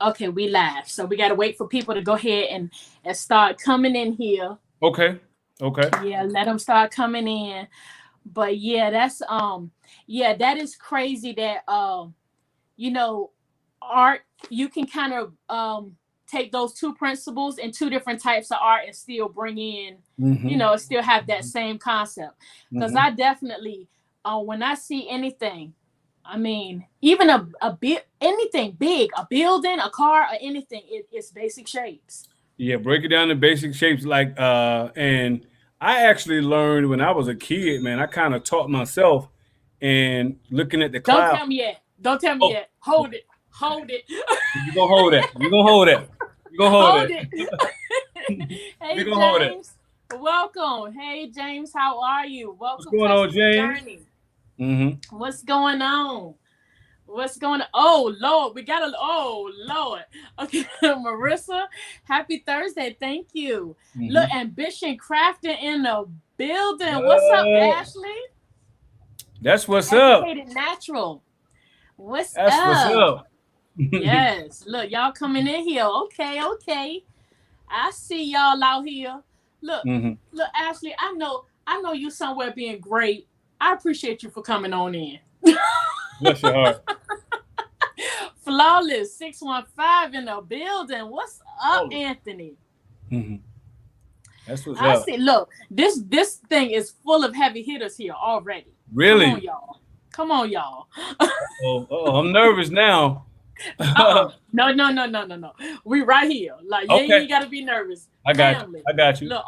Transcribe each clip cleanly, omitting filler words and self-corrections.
Okay, we live. So we got to wait for people to go ahead and start coming in here. Okay. Okay. Yeah, let them start coming in. But yeah, yeah, that is crazy that you know, art, you can kind of take those two principles and two different types of art and still bring in, Mm-hmm. still have that same concept. Because Mm-hmm. I definitely, when I see anything, I mean, even a bit, anything big, a building, a car, or anything, it's basic shapes. Yeah, break it down to basic shapes and I actually learned when I was a kid, man. I kind of taught myself and looking at the Don't cloud. tell me yet. Don't tell me Oh, yet. Hold it. Hold it. you're gonna hold that. You're gonna hold that. You're gonna hold Hold that. it. You're Hey, gonna hold it. James. Welcome. Hey, James. How are you? What's Welcome, going on, Customer James? Journey. Mm-hmm. What's going on? What's going on? Oh, Lord. We got a. Oh, Lord. Okay. Marissa, happy Thursday. Thank you. Look, Mm-hmm. Ambition Crafting in the building. What's up, Uh, Ashley? that's what's up. Educated Natural. What's That's what's up? up. Yes. Look, y'all coming in here. Okay, okay. I see y'all out here. Look, Mm-hmm. look, Ashley, I know you somewhere being great. I appreciate you for coming on in. Bless your heart. Flawless 615 in the building. What's up, Oh. Anthony? Mm-hmm. That's what's I up. see. Look, this thing is full of heavy hitters here already. Come on, Really? y'all. Come on, y'all. Oh, I'm nervous now. No, no, no, no, no, no. We right here. Like, yeah, you Okay, ain't gotta be nervous. I got you. Family. I got you. Look,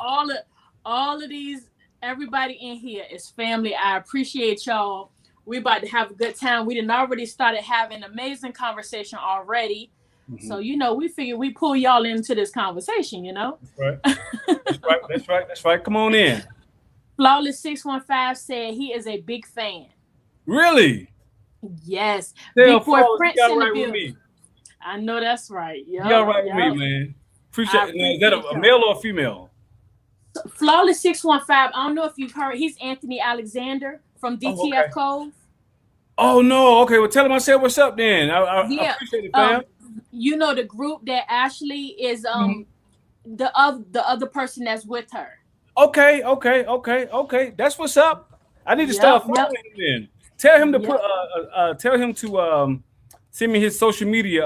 all of these, everybody in here is family. I appreciate y'all. We about to have a good time. We done already started having amazing conversation already. Hmm. So, we figure we pull y'all into this conversation. That's right. That's right. That's right. That's right. Come on in. Flawless 615 said he is a big fan. Really? Yes. Tell Big boy Flawless he Prince got in the right with building. me. I know that's right. He all Yep, right with me, yep. man. I Appreciate. Now, is that appreciate a y'all. male or a female? Flawless 615. I don't know if you've heard. He's Anthony Alexander from Oh, DTF okay. Cove. Oh no. Okay. Well, tell him I said what's up then. I Yeah. appreciate it, fam. Um, the group that Ashley is Mhm. the other person that's with her. Okay. Okay. Okay. Okay. That's what's up. I need to Yep, start yep, following him then. Tell him to put. yep. Tell him to send me his social media,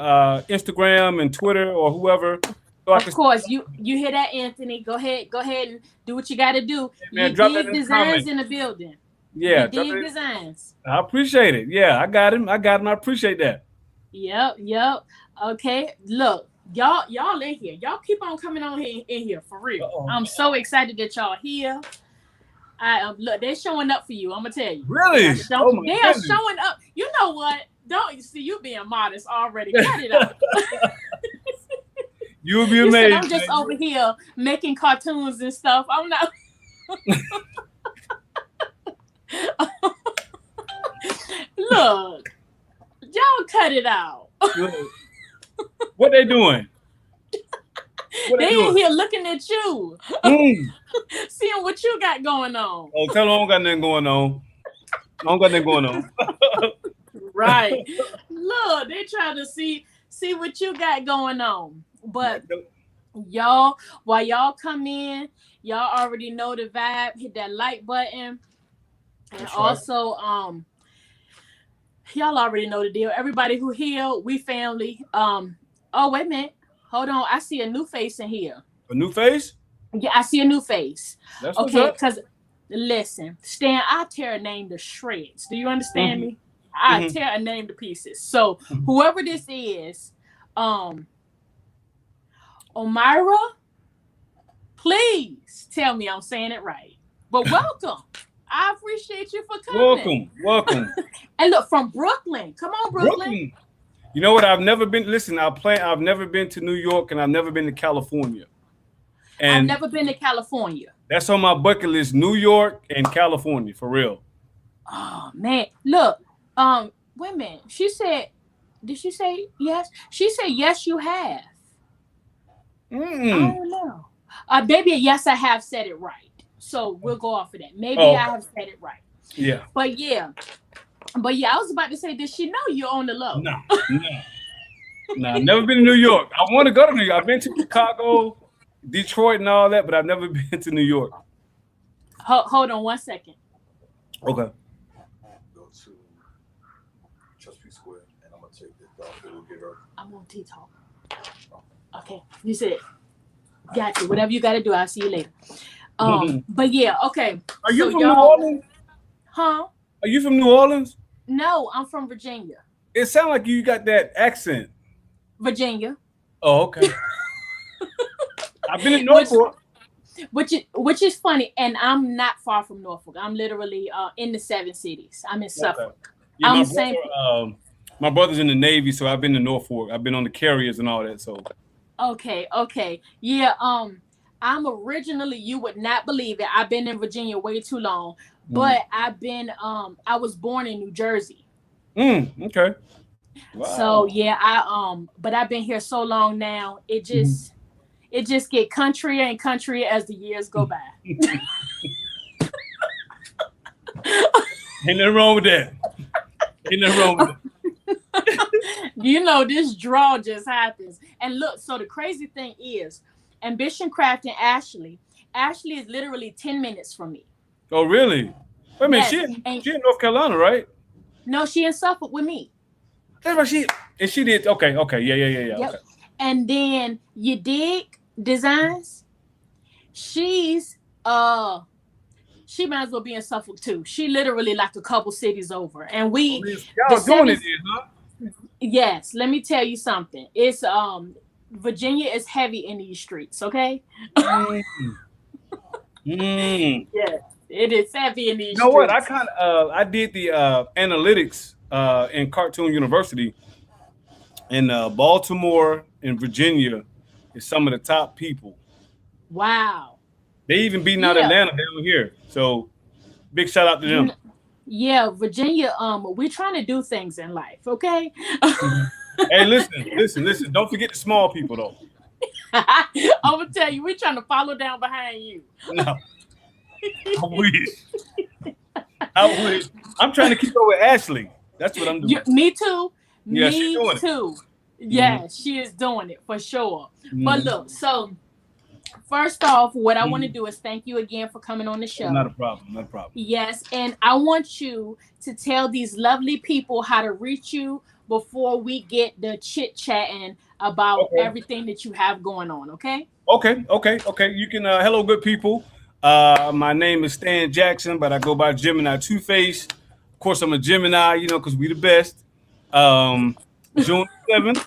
Instagram and Twitter or whoever, so I Of can. course, you hear that, Anthony. Go ahead and do what you gotta do. Man, You drop that dig in the designs comments. in the building. You Yeah, drop dig it. designs. I appreciate it. Yeah, I got him. I got him. I appreciate that. Yep, yep. Okay. Look, y'all in here. Y'all keep on coming on here in here for real. Uh-oh. I'm so excited that y'all here. I look, they're showing up for you. I'm gonna tell you. They are Really? show, Oh my they are goodness. showing up. You know what? Don't you see you being modest already? Cut it out. You will be You said amazed, I'm just man. over here making cartoons and stuff. I'm not. Look, y'all cut it out. Look, what they doing? What They they in doing? here looking at you, Mm. seeing what you got going on. Oh, tell them I don't got nothing going on. I don't got nothing going on. Right. Look, they trying to see what you got going on. But y'all, while y'all come in, y'all already know the vibe. Hit that like button. And That's right. also, y'all already know the deal. Everybody who here, we family. Oh, wait a minute. Hold on. I see a new face in here. A new face? Yeah, I see a new face. That's what's Okay, up. because listen, Stan, I tear a name to shreds. Do you understand Hmm. me? I Hmm. tear a name to pieces. So whoever this is, Omira, please tell me I'm saying it right. But welcome. I appreciate you for coming. Welcome. Welcome. And look, from Brooklyn. Come on, Brooklyn. Brooklyn. You know what? I've never been. Listen, I've never been to New York, and I've never been to California. I've And never been to California. that's on my bucket list: New York and California, for real. Oh man. Look, wait a minute. Did she say yes? She said yes, you have. I Mm. don't know. Maybe yes, I have said it right. So we'll go off of that. Maybe Oh, I okay. have said it right. Yeah. But yeah, I was about to say, did she know you're on the low? No. No. Nah, never been to New York. I want to go to New York. I've been to Chicago, Detroit, and all that, but I've never been to New York. Hold on 1 second. Okay. Go to Chesapeake Square, and I'm gonna take this dog. We'll get her. I'm on TikTok. Okay, you said got you. Whatever you got to do, I'll see you later. But yeah, okay. Are you So from New y'all, Orleans? huh? Are you from New Orleans? No, I'm from Virginia. It sounds like you got that accent. Virginia, Oh, okay. I've been in which Norfolk. which is funny, and I'm not far from Norfolk. I'm literally in the seven cities. I'm in Okay. Suffolk. Yeah, I'm saying, my brother's in the Navy, so I've been to Norfolk. I've been on the carriers and all that. So okay, yeah. I'm originally, you would not believe it. I've been in Virginia way too long, mm. but I was born in New Jersey. Okay. So Wow. yeah, but I've been here so long now. Mhm. It just get countryer and countryer as the years go by. Ain't nothing wrong with that. Ain't nothing wrong with that. This draw just happens. And look, so the crazy thing is, Ambition Craft and Ashley is literally 10 minutes from me. Oh, really? Wait a minute. Yes, and She in North Carolina, right? no, she in Suffolk with me. That's right. She did. Okay. Okay. Yeah. Okay. Yep. And then you dig designs. She's she might as well be in Suffolk too. She literally like a couple cities over. And Oh, we the y'all doing seven it, then, huh? yes, let me tell you something. It's Virginia is heavy in these streets, okay? Mm. Mm. Yeah, it is heavy in You these know what? I streets. kind of I did the analytics in Cartoon University in Baltimore and Virginia. Is some of the top people. Wow. They even beating out Yeah. Atlanta down here. So big shout out to You them. know, yeah, Virginia, we're trying to do things in life, okay? Mhm. Hey, listen. Don't forget the small people though. I'm gonna tell you, we're trying to follow down behind you. No, I wish. I wish. I'm trying to keep up with Ashley. That's what I'm doing. Me too. Yeah, she's Me doing it. too. Hmm. Yeah, she is doing it for sure. But Hmm. look, so first off, what I want to Hmm. do is thank you again for coming on the Oh, not a show. problem. Not a problem. Yes, and I want you to tell these lovely people how to reach you before we get the chit chatting about Okay. everything that you have going on, okay? Okay. You can. Hello, good people. My name is Stan Jackson, but I go by Gemini2Face. Of course, I'm a Gemini. Because we the best. Um, June 7th.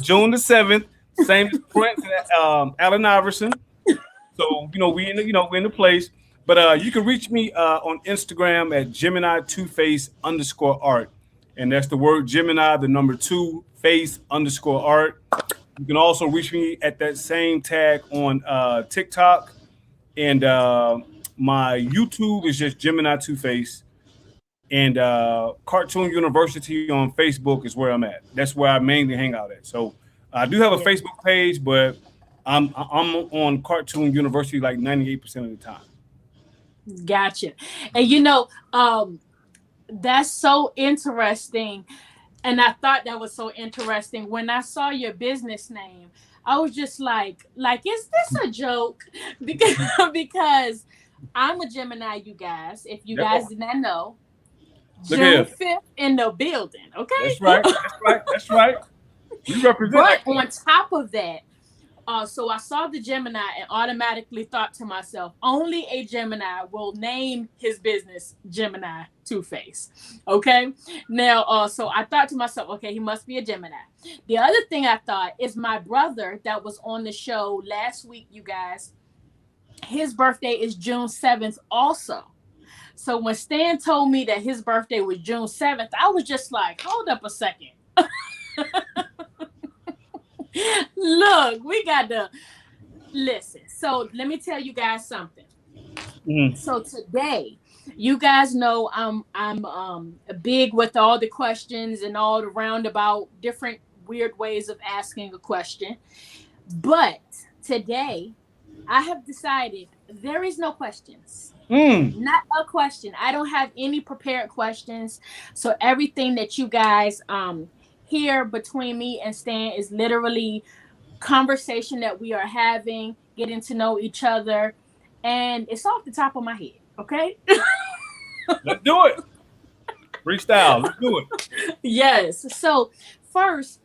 June the 7th. Same as Prince and Allen Iverson. So we're in the place. But you can reach me on Instagram at Gemini2Face_art, and that's the word Gemini, the number two face_art. You can also reach me at that same tag on TikTok, and my YouTube is just Gemini2Face, and Cartoon University on Facebook is where I'm at. That's where I mainly hang out at. So I do have a Yeah. Facebook page, but I'm on Cartoon University like 98% of the time. Gotcha. And that's so interesting. And I thought that was so interesting. When I saw your business name, I was just is this a joke? Because I'm a Gemini, you guys. If you Yep. guys did not know, Look June here. 5th in the building, okay? That's right. That's right. We represent But like on that. top of that, so I saw the Gemini and automatically thought to myself, only a Gemini will name his business Gemini2Face. Okay. Now, so I thought to myself, okay, he must be a Gemini. The other thing I thought is my brother that was on the show last week, you guys, his birthday is June 7th also. So when Stan told me that his birthday was June 7th, I was just like, hold up a second. Look, we got to listen. So let me tell you guys something. Mhm. So today, you guys know I'm big with all the questions and all the roundabout different weird ways of asking a question. But today, I have decided there is no questions. Mm. Not a question. I don't have any prepared questions. So everything that you guys here between me and Stan is literally conversation that we are having, getting to know each other, and it's off the top of my head. Okay. Let's do it. Freestyle. Let's do it. Yes. So first,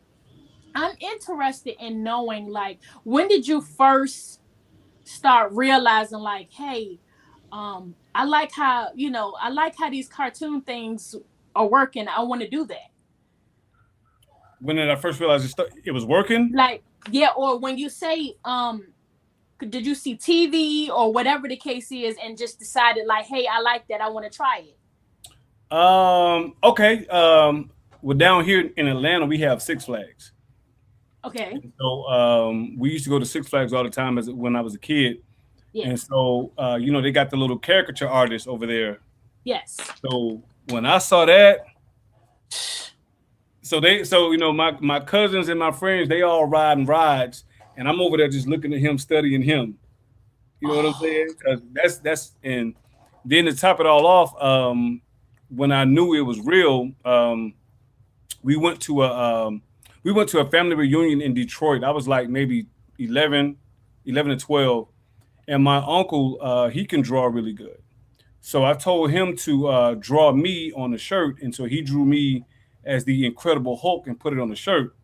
I'm interested in knowing, like, when did you first start realizing, like, hey, I like how, I like how these cartoon things are working. I want to do that. When did I first realize it was working? Like, yeah, or when you say, did you see TV or whatever the case is, and just decided, like, hey, I like that. I want to try it. Okay. Well, down here in Atlanta, we have Six Flags. Okay. So we used to go to Six Flags all the time when I was a kid. And Yes. so, they got the little caricature artists over there. Yes. So when I saw that, my cousins and my friends, they all riding rides, and I'm over there just looking at him, studying him. You know what I'm Oh, saying? Because and then to top it all off, when I knew it was real, we went to a family reunion in Detroit. I was like maybe 11 to 12, and my uncle, he can draw really good. So I told him to draw me on the shirt, and so he drew me as the Incredible Hulk and put it on the shirt.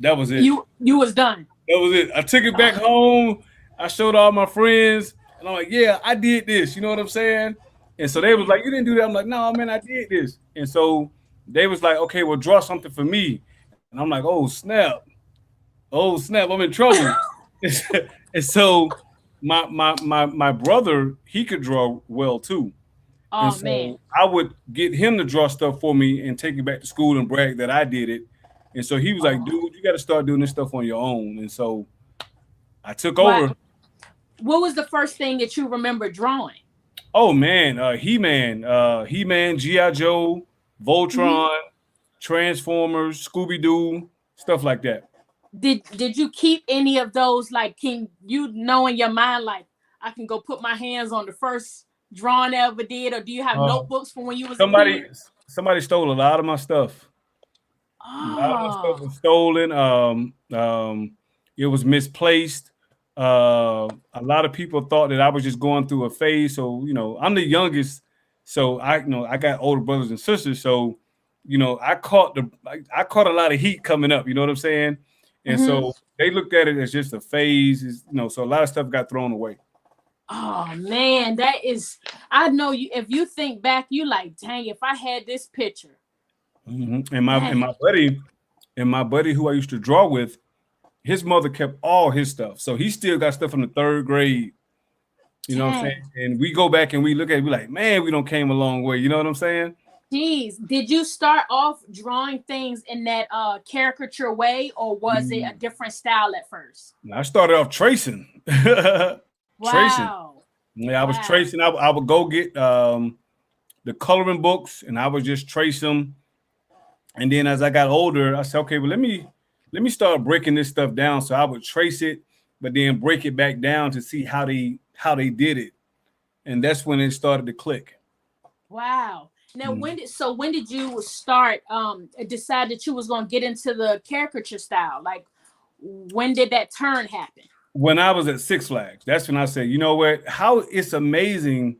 That was it. you was done. That was it. I took it back home. I showed all my friends, and I'm like, "Yeah, I did this." You know what I'm saying? And so they was like, "You didn't do that." I'm like, "No, man, I did this." And so they was like, "Okay, well, draw something for me." And I'm like, oh snap, I'm in trouble. And so my brother, he could draw well too. And Oh man. so I would get him to draw stuff for me and take it back to school and brag that I did it. And so he was like, Oh dude, you got to start doing this stuff on your own. And so I took wow. over. What was the first thing that you remember drawing? Oh man, He-Man, G.I. Joe, Hmm. Voltron, Transformers, Scooby Doo, stuff like that. Did you keep any of those? Like, can you know in your mind, like, I can go put my hands on the first drawing I ever did, or do you have Uh, notebooks from when you was a somebody kid? somebody stole a lot of my stuff. A lot of my Oh, stuff was stolen. It was misplaced. A lot of people thought that I was just going through a phase. So I'm the youngest, so I got older brothers and sisters. So I caught a lot of heat coming up. You know what I'm saying? And hmm. so they looked at it as just a phase. So a lot of stuff got thrown away. Oh man, that is. I know you. If you think back, you like, dang, if I had this picture, And my and dang, my buddy and my buddy who I used to draw with, his mother kept all his stuff. So he still got stuff from the third grade. You know what I'm dang. saying? And we go back and we look at it, we like, man, we don't came a long way. You know what I'm saying? Jeez, did you start off drawing things in that caricature way, or was it a Mm. different style at first? I started off tracing. Tracing. Wow. Yeah, I was Wow. tracing. I would go get the coloring books and I would just trace them. And then as I got older, I said, okay, well, let me start breaking this stuff down. So I would trace it, but then break it back down to see how they did it. And that's when it started to click. Wow. Now Mm. when did you start decide that you was gonna get into the caricature style? Like, when did that turn happen? When I was at Six Flags, that's when I said, you know what? How it's amazing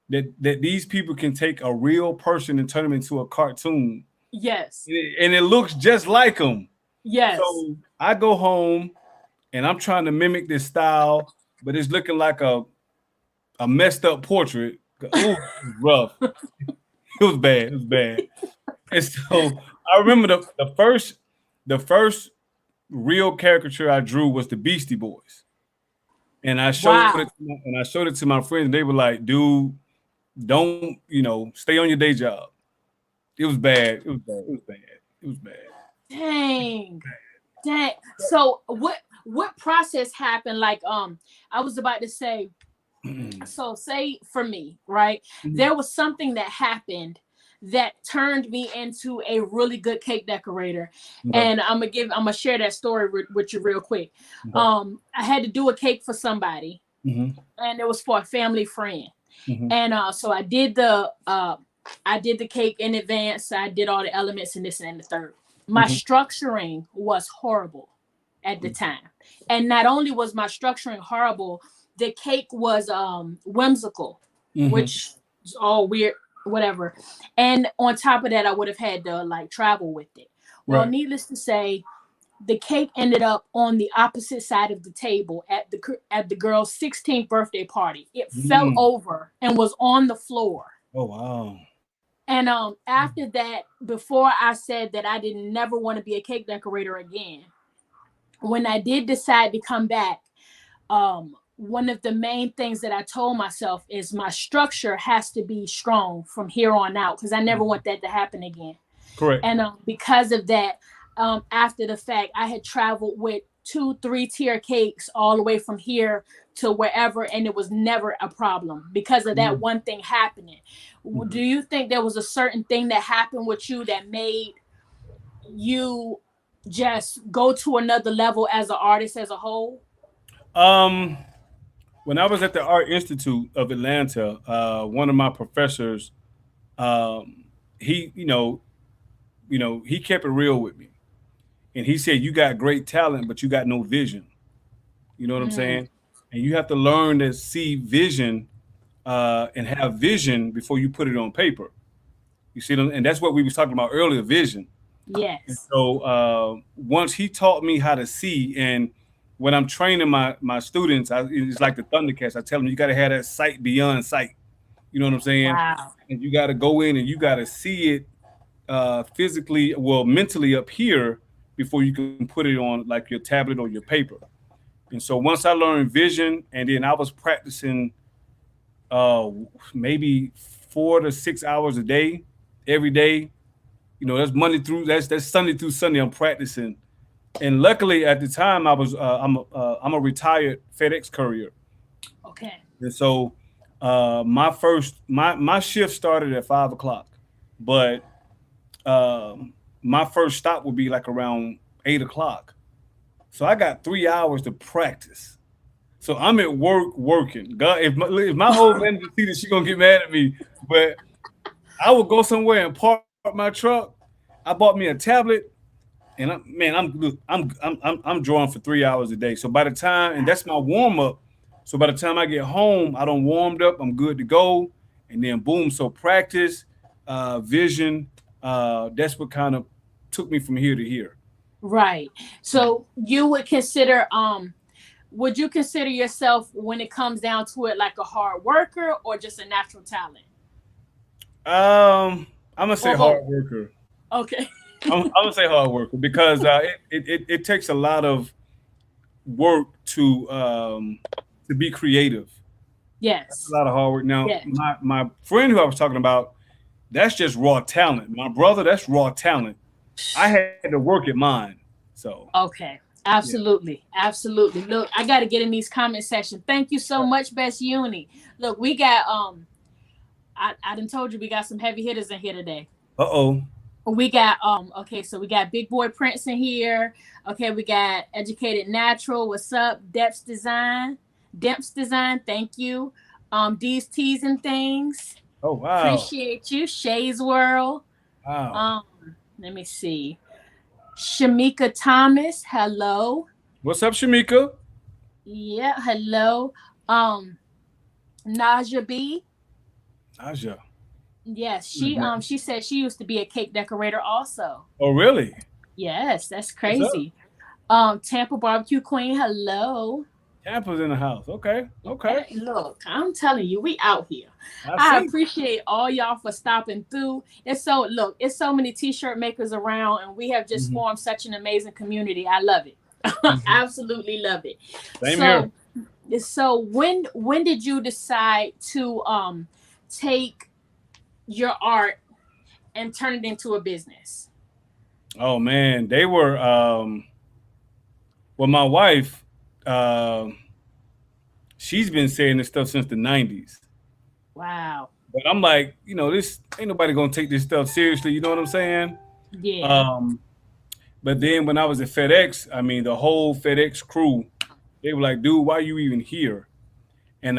that these people can take a real person and turn them into a cartoon, Yes. and it looks just like them. Yes. So I go home and I'm trying to mimic this style, but it's looking like a messed up portrait. Ooh, it was rough. It was bad. It was bad. And so I remember the first real caricature I drew was the Beastie Boys. And Wow. I showed it to my friends, and they were like, dude, don't, stay on your day job. It was bad. It was bad. It was bad. It was bad. Dang. Dang. So what process happened? Like, I was about to say, so say for me, right? There was something that happened that turned me into a really good cake decorator. Okay. And I'm gonna share that story with you real quick. Okay. I had to do a cake for somebody, Mm-hmm. and it was for a family friend. Mm-hmm. And so I did the cake in advance. I did all the elements and this and the third. My structuring was horrible at the time. And not only was my structuring horrible, the cake was whimsical, which is all weird, whatever. And on top of that, I would have had to like travel with it. Well, Right. needless to say, the cake ended up on the opposite side of the table at the girl's 16th birthday party. It fell Mm. over and was on the floor. Oh wow. And after that, before I said that I didn't never want to be a cake decorator again, when I did decide to come back, one of the main things that I told myself is my structure has to be strong from here on out because I never want that to happen again. Correct. And because of that, after the fact, I had traveled with 2, 3 tier cakes all the way from here to wherever, and it was never a problem because of that one thing happening. Do you think there was a certain thing that happened with you that made you just go to another level as an artist as a whole? Um, when I was at the Art Institute of Atlanta, one of my professors, um, he, he kept it real with me, and he said, "You got great talent, but you got no vision." You know what I'm Mm, saying? And you have to learn to see vision and have vision before you put it on paper. You see, and that's what we was talking about earlier, vision. And yes. so once he taught me how to see, and when I'm training my students, it's like the Thundercats. I tell them you got to have that sight beyond sight. You know what I'm saying? Wow. And you got to go in and you got to see it physically, well, mentally up here before you can put it on like your tablet or your paper. And so once I learned vision, and then I was practicing uh, maybe 4 to 6 hours a day, every day. That's Monday through that's Sunday through Sunday. I'm practicing, and luckily at the time I'm a retired FedEx courier, Okay. and so my shift started at 5 o'clock, but my first stop would be like around 8 o'clock. So I got 3 hours to practice. So I'm at work working. God, if my old manager see this, she gonna get mad at me. But I would go somewhere and park my truck. I bought me a tablet, and I'm drawing for 3 hours a day. So by the time, and that's my warm up. So by the time I get home, I don't warmed up. I'm good to go, and then boom. So practice, vision. That's what kind of took me from here to here. Right. So you would you consider yourself when it comes down to it like a hard worker or just a natural talent? I'm gonna say Or hard both? worker. Okay. I'm gonna say hard worker because it takes a lot of work to be creative. That's a Yes. lot of hard work. Now, Yes. my friend who I was talking about, that's just raw talent. My brother, that's raw talent. I had to work at mine. So Okay. yeah. Absolutely. Absolutely. Look, I gotta get in these comment section. Thank you so much, Best Uni. Look, we got I done told you we got some heavy hitters in here today. Uh-oh. We got okay, so we got Big Boy Prince in here. Okay, we got Educated Natural. What's up? Depths Design, thank you. These Teas and Things. Oh wow. Appreciate you. Shay's World. Wow. Um, let me see. Shamika Thomas, hello. What's up, Shamika? Yeah, hello. Um, Naja B. Aja. Yes, she said she used to be a cake decorator also. Oh really? Yes, that's What's up? crazy. Tampa Barbecue Queen, hello. Tampa's in the house. Okay. Okay. Yeah, look, I'm telling you, we out here. I I see. appreciate all y'all for stopping through. It's so many t-shirt makers around, and we have just Hmm. formed such an amazing community. I love it. Hmm. Absolutely love it. Same here. So, when did you decide to take your art and turn it into a business? Oh man, they were. Well, my wife, um, she's been saying this stuff since the '90s. Wow. But I'm like, this ain't nobody gonna take this stuff seriously. You know what I'm saying? Yeah. Um, but then when I was at FedEx, I mean, the whole FedEx crew, they were like, "Dude, why are you even here?" And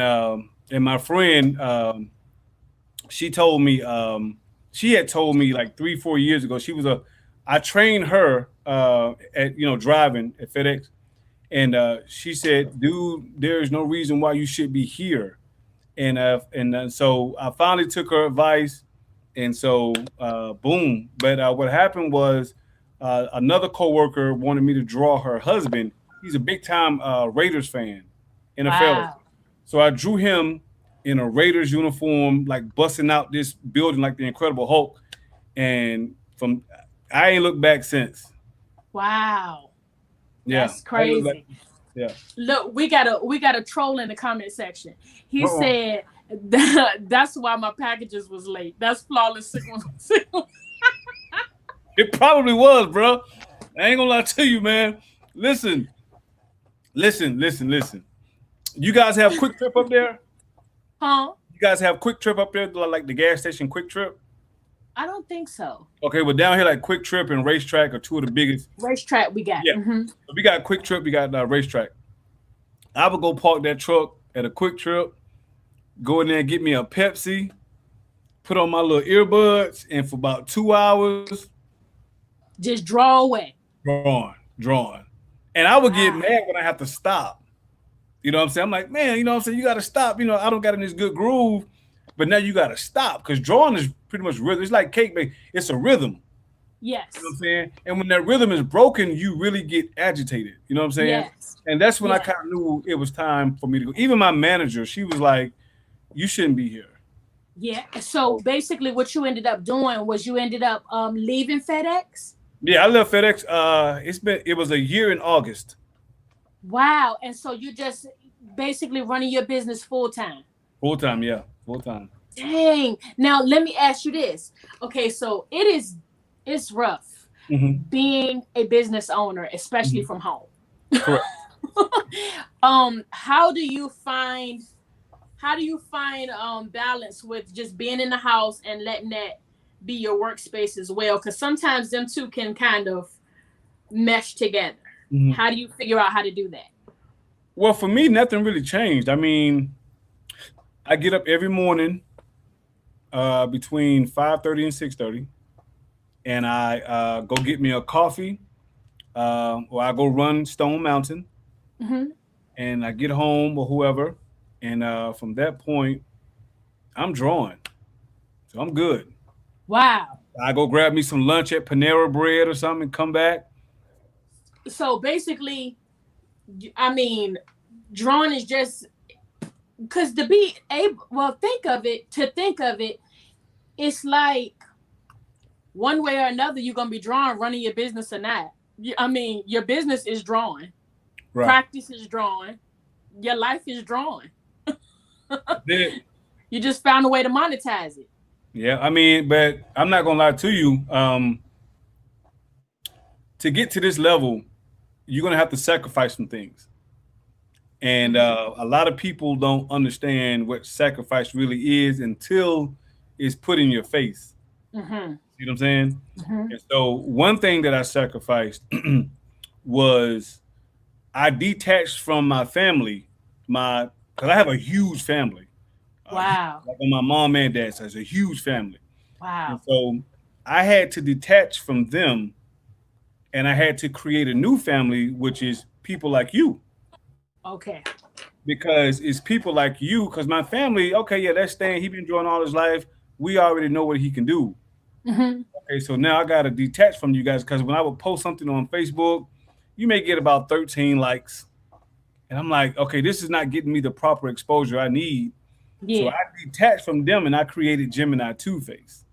my friend, she told me, she had told me like 3, 4 years ago. She was I trained her at driving at FedEx, and she said, "Dude, there is no reason why you should be here." And so I finally took her advice, and so boom. But what happened was another coworker wanted me to draw her husband. He's a big time Raiders fan, NFL. Wow. So I drew him in a Raiders uniform, like busting out this building like the Incredible Hulk. And from I ain't looked back since. Wow. Yeah, That's I ain't looked back. crazy. Yeah. Look, we got a troll in the comment section. He Uh-oh. said that's why my packages was late. That's flawless signal. It probably was, bro. I ain't gonna lie to you, man. Listen, listen. You guys have Quick Trip up there? Huh? You guys have Quick Trip up there, like the gas station Quick Trip? I don't think so. Okay, well down here, like Quick Trip and Racetrack are two of the biggest. Racetrack we got. Yeah, so we got Quick Trip, we got Racetrack. I would go park that truck at a Quick Trip, go in there and get me a Pepsi, put on my little earbuds, and for about 2 hours, Just draw away. drawing. And I would get Wow. mad when I have to stop. You know what I'm saying? I'm like, man, you know what I'm saying? You got to stop. I don't got in this good groove, but now you got to stop because drawing is pretty much rhythm. It's like cake making. It's a rhythm. Yes. You know what I'm saying? And when that rhythm is broken, you really get agitated. You know what I'm saying? Yes. And that's when I Yeah. kind of knew it was time for me to go. Even my manager, she was like, you shouldn't be here. Yeah. So basically what you ended up doing was you ended up leaving FedEx. Yeah, I left FedEx. It was a year in August. Wow. And so you just basically running your business full time. Full time, yeah. Full time. Dang. Now let me ask you this. Okay, so it's rough being a business owner, especially from home. Correct. How do you find balance with just being in the house and letting that be your workspace as well? Because sometimes them two can kind of mesh together. How do you figure out how to do that? Well, for me, nothing really changed. I mean, I get up every morning between 5:30 and 6:30, and I go get me a coffee, or I go run Stone Mountain, and I get home or whoever, and from that point, I'm drawing, so I'm good. Wow. I go grab me some lunch at Panera Bread or something, and come back. So basically, I mean, drawing is just because to be able, think of it, it's like one way or another, you're going to be drawing, running your business or not. I mean, your business is drawing, Right. practice is drawing, your life is drawing. Yeah. You just found a way to monetize it. Yeah, I mean, but I'm not gonna lie to you. To get to this level, you're gonna have to sacrifice some things, and a lot of people don't understand what sacrifice really is until it's put in your face. You know what I'm saying? And so one thing that I sacrificed was I detached from my family, because I have a huge family. Wow. Like on my mom and dad's side, it's a huge family. Wow. And so I had to detach from them, and I had to create a new family, which is people like you. Okay. Because it's people like you, because my family, okay, yeah, that's Stan. He been doing all his life. We already know what he can do. Okay, so now I got to detach from you guys, because when I would post something on Facebook, you may get about 13 likes. And I'm like, okay, this is not getting me the proper exposure I need. Yeah. So I detached from them and I created Gemini2Face.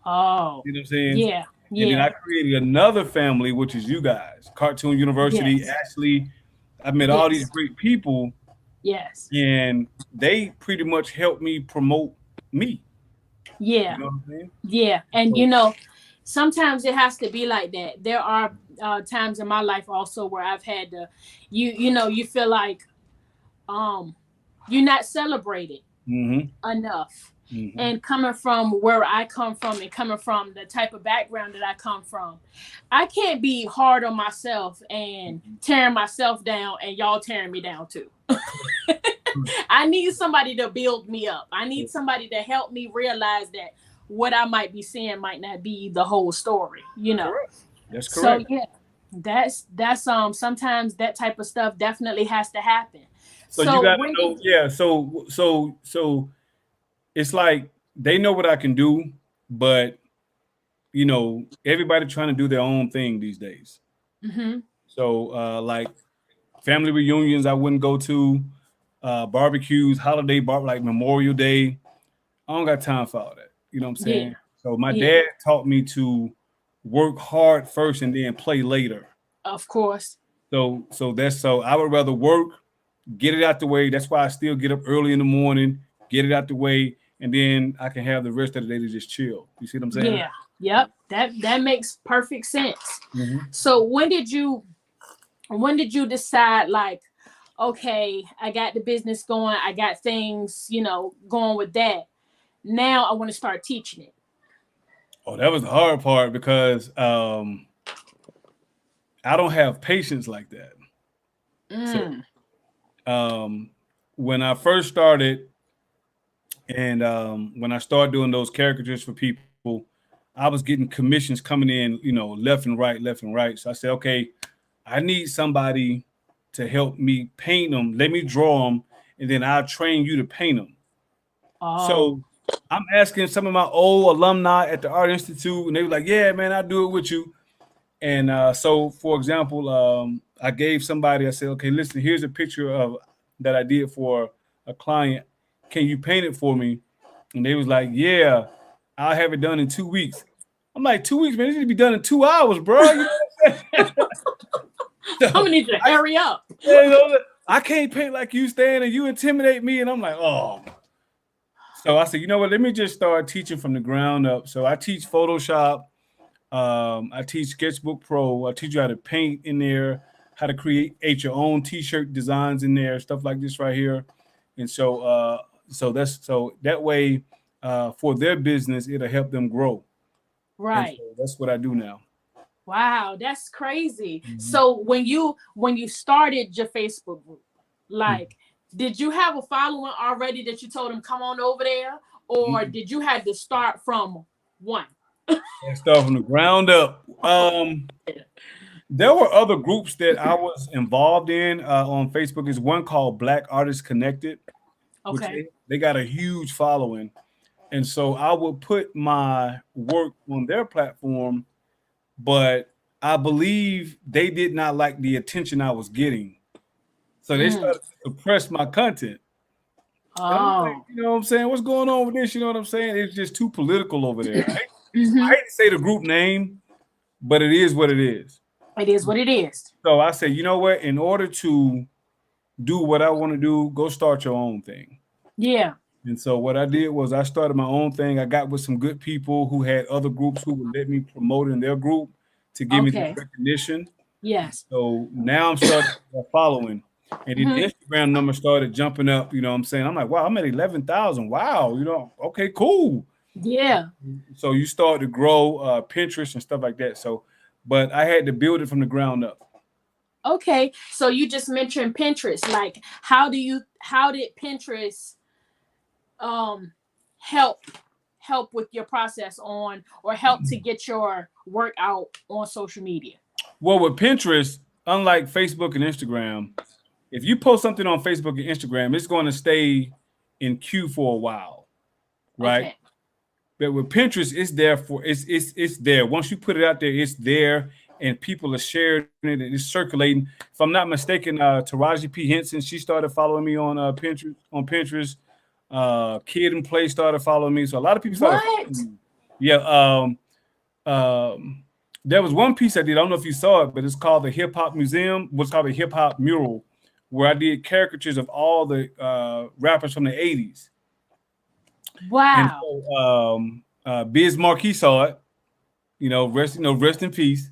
Oh. You know what I'm saying? Yeah. Yeah. And then I created another family, which is you guys, Cartoon University, Yes. Ashley. I met all these great people, Yes. and they pretty much helped me promote me. Yeah. You know what I'm saying? Yeah. And sometimes it has to be like that. There are times in my life also where I've had to, you feel like you're not celebrated enough. And coming from where I come from and coming from the type of background that I come from, I can't be hard on myself and tearing myself down and y'all tearing me down too. I need somebody to build me up. I need somebody to help me realize that, what I might be seeing might not be the whole story, you know. Correct. That's So correct. yeah, that's sometimes that type of stuff definitely has to happen. So you So got to when know, did yeah. So it's like they know what I can do, but everybody trying to do their own thing these days. hmm So like family reunions, I wouldn't go to barbecues, like Memorial Day. I don't got time for all that. You know what I'm yeah, saying? So my yeah, dad taught me to work hard first and then play later. of course. So I would rather work, get it out the way. That's why I still get up early in the morning, get it out the way, and then I can have the rest of the day to just chill. You see what I'm saying? Yeah. Yep. That makes perfect sense. Mm-hmm. So when did you decide, like, okay, I got the business going, I got things, going with that. Now I want to start teaching it. Oh, that was the hard part because I don't have patience like that. So Mm, um, when I first started, and when I started doing those caricatures for people, I was getting commissions coming in, left and right. So I said, okay, I need somebody to help me paint them. Let me draw them, and then I'll train you to paint them. So oh, I'm asking some of my old alumni at the Art Institute, and they were like, "Yeah, man, I do it with you." And so, for example, I gave somebody. I said, "Okay, listen. Here's a picture of that I did for a client. Can you paint it for me?" And they was like, "Yeah, I'll have it done in 2 weeks." I'm like, 2 weeks, man. It need to be done in 2 hours, bro. You know what I'm saying? I'm So gonna need you to hurry up. I can't paint like you, Stan, and you intimidate me. And I'm like, oh. So I said, you know what? Let me just start teaching from the ground up. So I teach Photoshop. I teach Sketchbook Pro. I teach you how to paint in there, how to create your own T-shirt designs in there, stuff like this right here. And so that way, for their business, it'll help them grow. And Right. so that's what I do now. Wow, that's crazy. Mhm. So when you started your Facebook group, like, did you have a following already that you told them come on over there, or Mhm. did you have to start from one? And start from the ground up. There were other groups that I was involved in on Facebook. There's one called Black Artists Connected, which Okay. they got a huge following. And so I would put my work on their platform, but I believe they did not like the attention I was getting. So they Mm. started to suppress my content. And I'm like, Oh. you know what I'm saying? What's going on with this? You know what I'm saying? It's just too political over there. I hmm hate to say the group name, but it is what it is. It is what it is. So I said, you know what? In order to do what I want to do, go start your own thing. Yeah. And so what I did was I started my own thing. I got with some good people who had other groups who would let me promote in their group to give me that Okay. recognition. Yes. So now I'm starting following. And then hmm the Instagram number started jumping up, you know what I'm saying? I'm like, wow, I'm at 11,000. Wow, okay, cool. Yeah. So you start to grow Pinterest and stuff like that. So, but I had to build it from the ground up. Okay. So you just mentioned Pinterest. Like, how did Pinterest um help with your process on, or help to get your work out on social media? Well, with Pinterest, unlike Facebook and Instagram, if you post something on Facebook and Instagram, it's going to stay in queue for a while, right? Okay. But with Pinterest, it's there. Once you put it out there, it's there, and people are sharing it and it's circulating. If I'm not mistaken, Taraji P Henson, she started following me on Pinterest. Kid and Play started following me, so a lot of people started What? following me. Yeah. Um, there was one piece I did. I don't know if you saw it, but it's called the Hip Hop Museum. What's called the Hip Hop Mural, where I did caricatures of all the rappers from the '80s. And Wow. so Biz Markie saw it, rest in peace.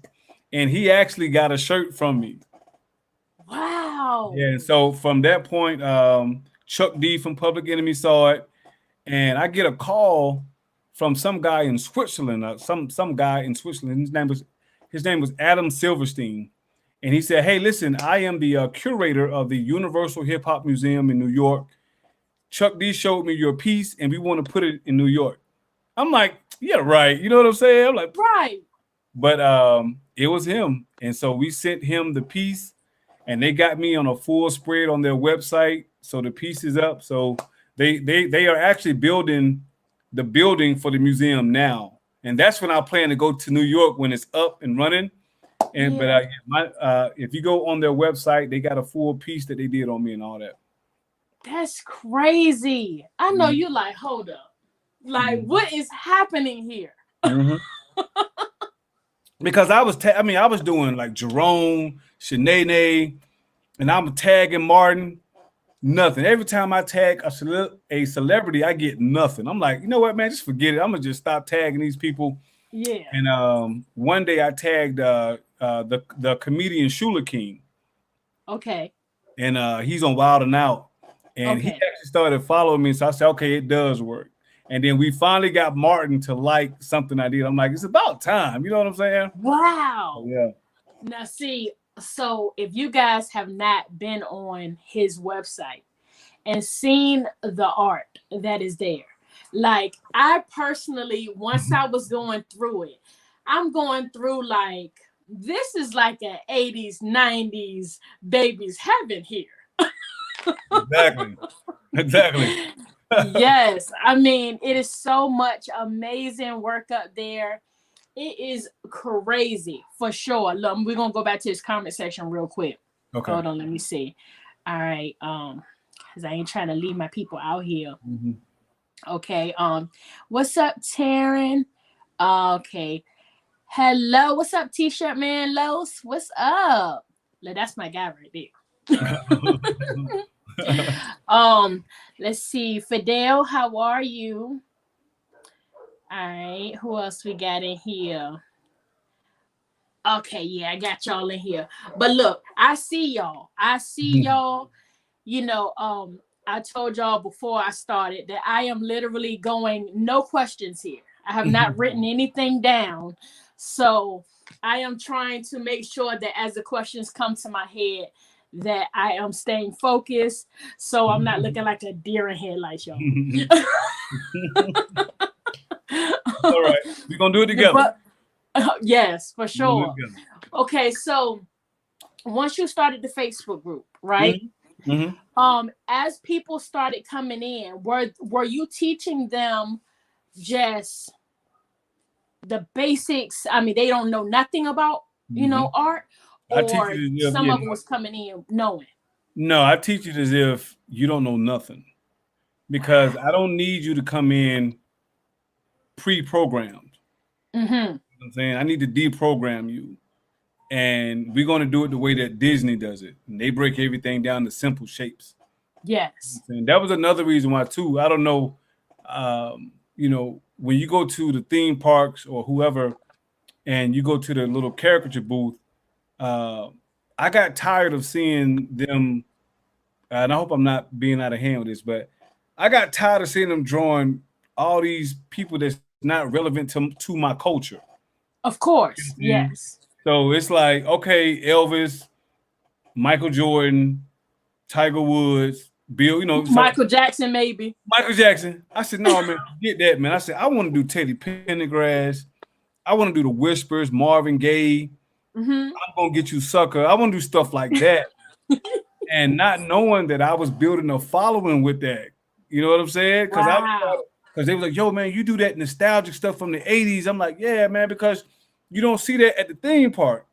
And he actually got a shirt from me. Wow. Yeah, and so from that point, Chuck D from Public Enemy saw it, and I get a call from some guy in Switzerland, some guy in Switzerland. His name was Adam Silverstein, and he said, "Hey, listen, I am the curator of the Universal Hip Hop Museum in New York. Chuck D showed me your piece, and we want to put it in New York." I'm like, Yeah, right. You know what I'm saying? I'm like, Right. but it was him, and so we sent him the piece, and they got me on a full spread on their website. So the piece is up. So they are actually building the building for the museum now, and that's when I plan to go to New York when it's up and running. And but Yeah. if you go on their website, they got a full piece that they did on me and all that. That's crazy. I know Mhm. you like, hold up. Like, Mhm. what is happening here? Mhm. Because I was doing like Jerome, Shanae, and I'm tagging Martin. Nothing. Every time I tag a celebrity, I get nothing. I'm like, you know what, man? Just forget it. I'm gonna just stop tagging these people. Yeah. And one day I tagged the comedian Shula King, Okay. and he's on Wild and Out, and he Okay. actually started following me. So I said, okay, it does work. And then we finally got Martin to like something I did. I'm like, it's about time. You know what I'm saying? Wow. Yeah. Now, see, so if you guys have not been on his website and seen the art that is there, like I personally, once I was going through it, I'm going through like, this is like an 80s, 90s baby's heaven here. Exactly. Exactly. Yes, I mean, it is so much amazing work up there. It is crazy for sure. Look, we're gonna go back to his comment section real quick. Okay. Hold on, let me see. All right, because I ain't trying to leave my people out here. Mhm. Okay, what's up, Taryn? Okay, hello, what's up, T-shirt man, Los? What's up? Look, that's my guy right there. um, let's see, Fidel, how are you? All right, who else we got in here? Okay, yeah, I got y'all in here. But look, I see y'all. I see y'all. You know, I told y'all before I started that I am literally going no questions here. I have not written anything down. So I am trying to make sure that as the questions come to my head, that I am staying focused. So I'm not looking like a deer in headlights, y'all. All right. We're gonna do it together. But yes, for We're gonna do it sure. Okay, so once you started the Facebook group, right? together. Hmm. As people started coming in, were you teaching them just the basics? I mean, they don't know nothing about, Hmm. art, I teach or it as if some yeah, of them was coming in knowing. no, I teach it as if you don't know nothing because I don't need you to come in pre-programmed. Mm-hmm. You know what I'm saying I need to deprogram you, and we're going to do it the way that Disney does it. And they break everything down to simple shapes. Yes. And that was another reason why too. I don't know, when you go to the theme parks or whoever, and you go to the little caricature booth, uh, I got tired of seeing them. And I hope I'm not being out of hand with this, but I got tired of seeing them drawing all these people that's not relevant to my culture. Of course. And Yes. so it's like, okay, Elvis, Michael Jordan, Tiger Woods, Bill, so Michael Jackson, maybe. Michael Jackson. I said, no, man, forget that, man. I said, I want to do Teddy Pendergrass. I want to do the Whispers, Marvin Gaye. Mm-hmm. I'm gonna get you sucker. I want to do stuff like that. And not knowing that I was building a following with that. You know what I'm saying? Wow. Because they was like, yo, man, you do that nostalgic stuff from the 80s. I'm like, yeah, man, because you don't see that at the theme park.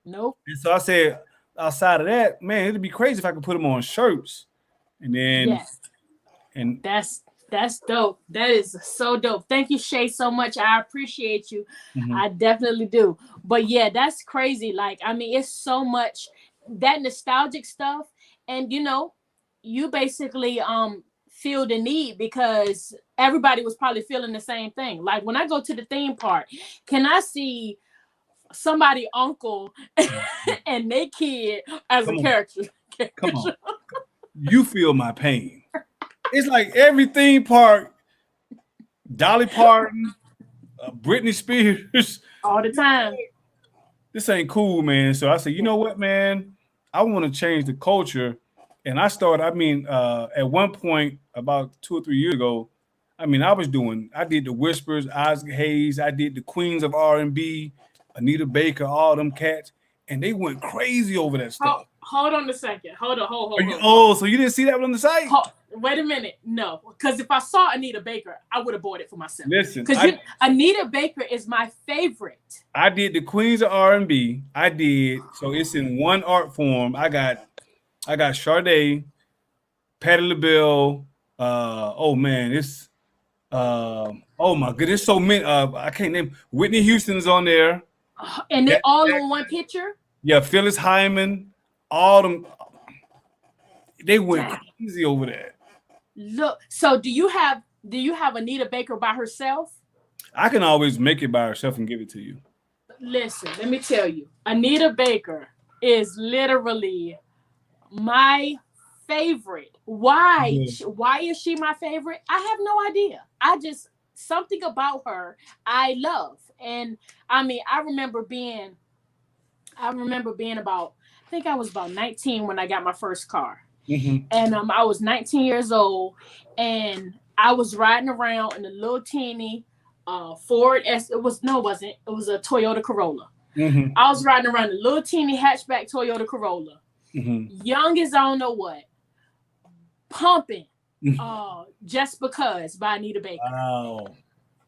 Nope. And so I said, outside of that, man, it'd be crazy if I could put them on shirts. And then Yes. and That's dope. That is so dope. Thank you, Shay, so much. I appreciate you. mhm. I definitely do. But yeah, that's crazy. Like, I mean, it's so much that nostalgic stuff. And you basically feel the need because everybody was probably feeling the same thing. Like when I go to the theme park, can I see somebody uncle and their kid as a Come on, character? come on. You feel my pain. It's like every theme park, Dolly Parton, Britney Spears. All the time. This ain't cool, man. So I said, you know what, man? I want to change the culture. And I started, at one point about 2 or 3 years ago, I mean, I did the Whispers, Isaac Hayes, I did the Queens of R&B, Anita Baker, all them cats, and they went crazy over that stuff. Hold on a second. Hold on. So you didn't see that on the site? Wait a minute. No, because if I saw Anita Baker, I would have bought it for myself. Listen, because Anita Baker is my favorite. I did the Queens of R&B. I did, so it's in one art form. I got Sade, Patti LaBelle. Oh man, it's oh my goodness, so many. I can't name. Whitney Houston's on there, and they all in one picture. Yeah, Phyllis Hyman, all them. They went crazy over that. Look, so do you have Anita Baker by herself? I can always make it by herself and give it to you. Listen, let me tell you, Anita Baker is literally my favorite. Why? Why is she my favorite? I have no idea. Something about her I love. And I mean, I remember being about, I think I was about 19 when I got my first car. Mm-hmm. And I was 19 years old, and I was riding around in a little teeny Ford S. It was a Toyota Corolla. Mm-hmm. I was riding around a little teeny hatchback Toyota Corolla. Mm-hmm. Young as I don't know what. Pumping Just Because by Anita Baker.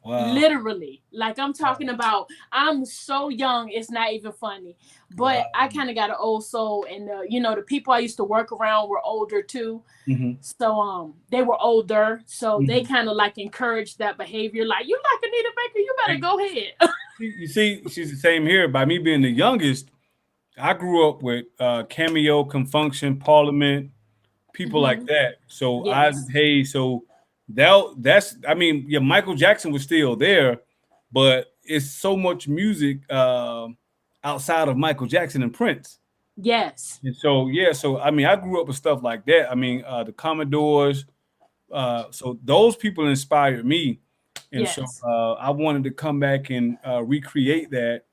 Wow. Literally. Like I'm talking about, I'm so young, it's not even funny. But I kind of got an old soul, and the people I used to work around were older too. Mm-hmm. So they were older. So they kind of like encouraged that behavior. Like, you like Anita Baker, you better go ahead. You see, she's the same here. By me being the youngest, I grew up with Cameo, Confunction, Parliament, people like that. So Isaac Hayes, so that's I mean, yeah, Michael Jackson was still there, but it's so much music outside of Michael Jackson and Prince. Yes. And so I mean, I grew up with stuff like that. I mean, the Commodores. So those people inspired me, and so I wanted to come back and recreate that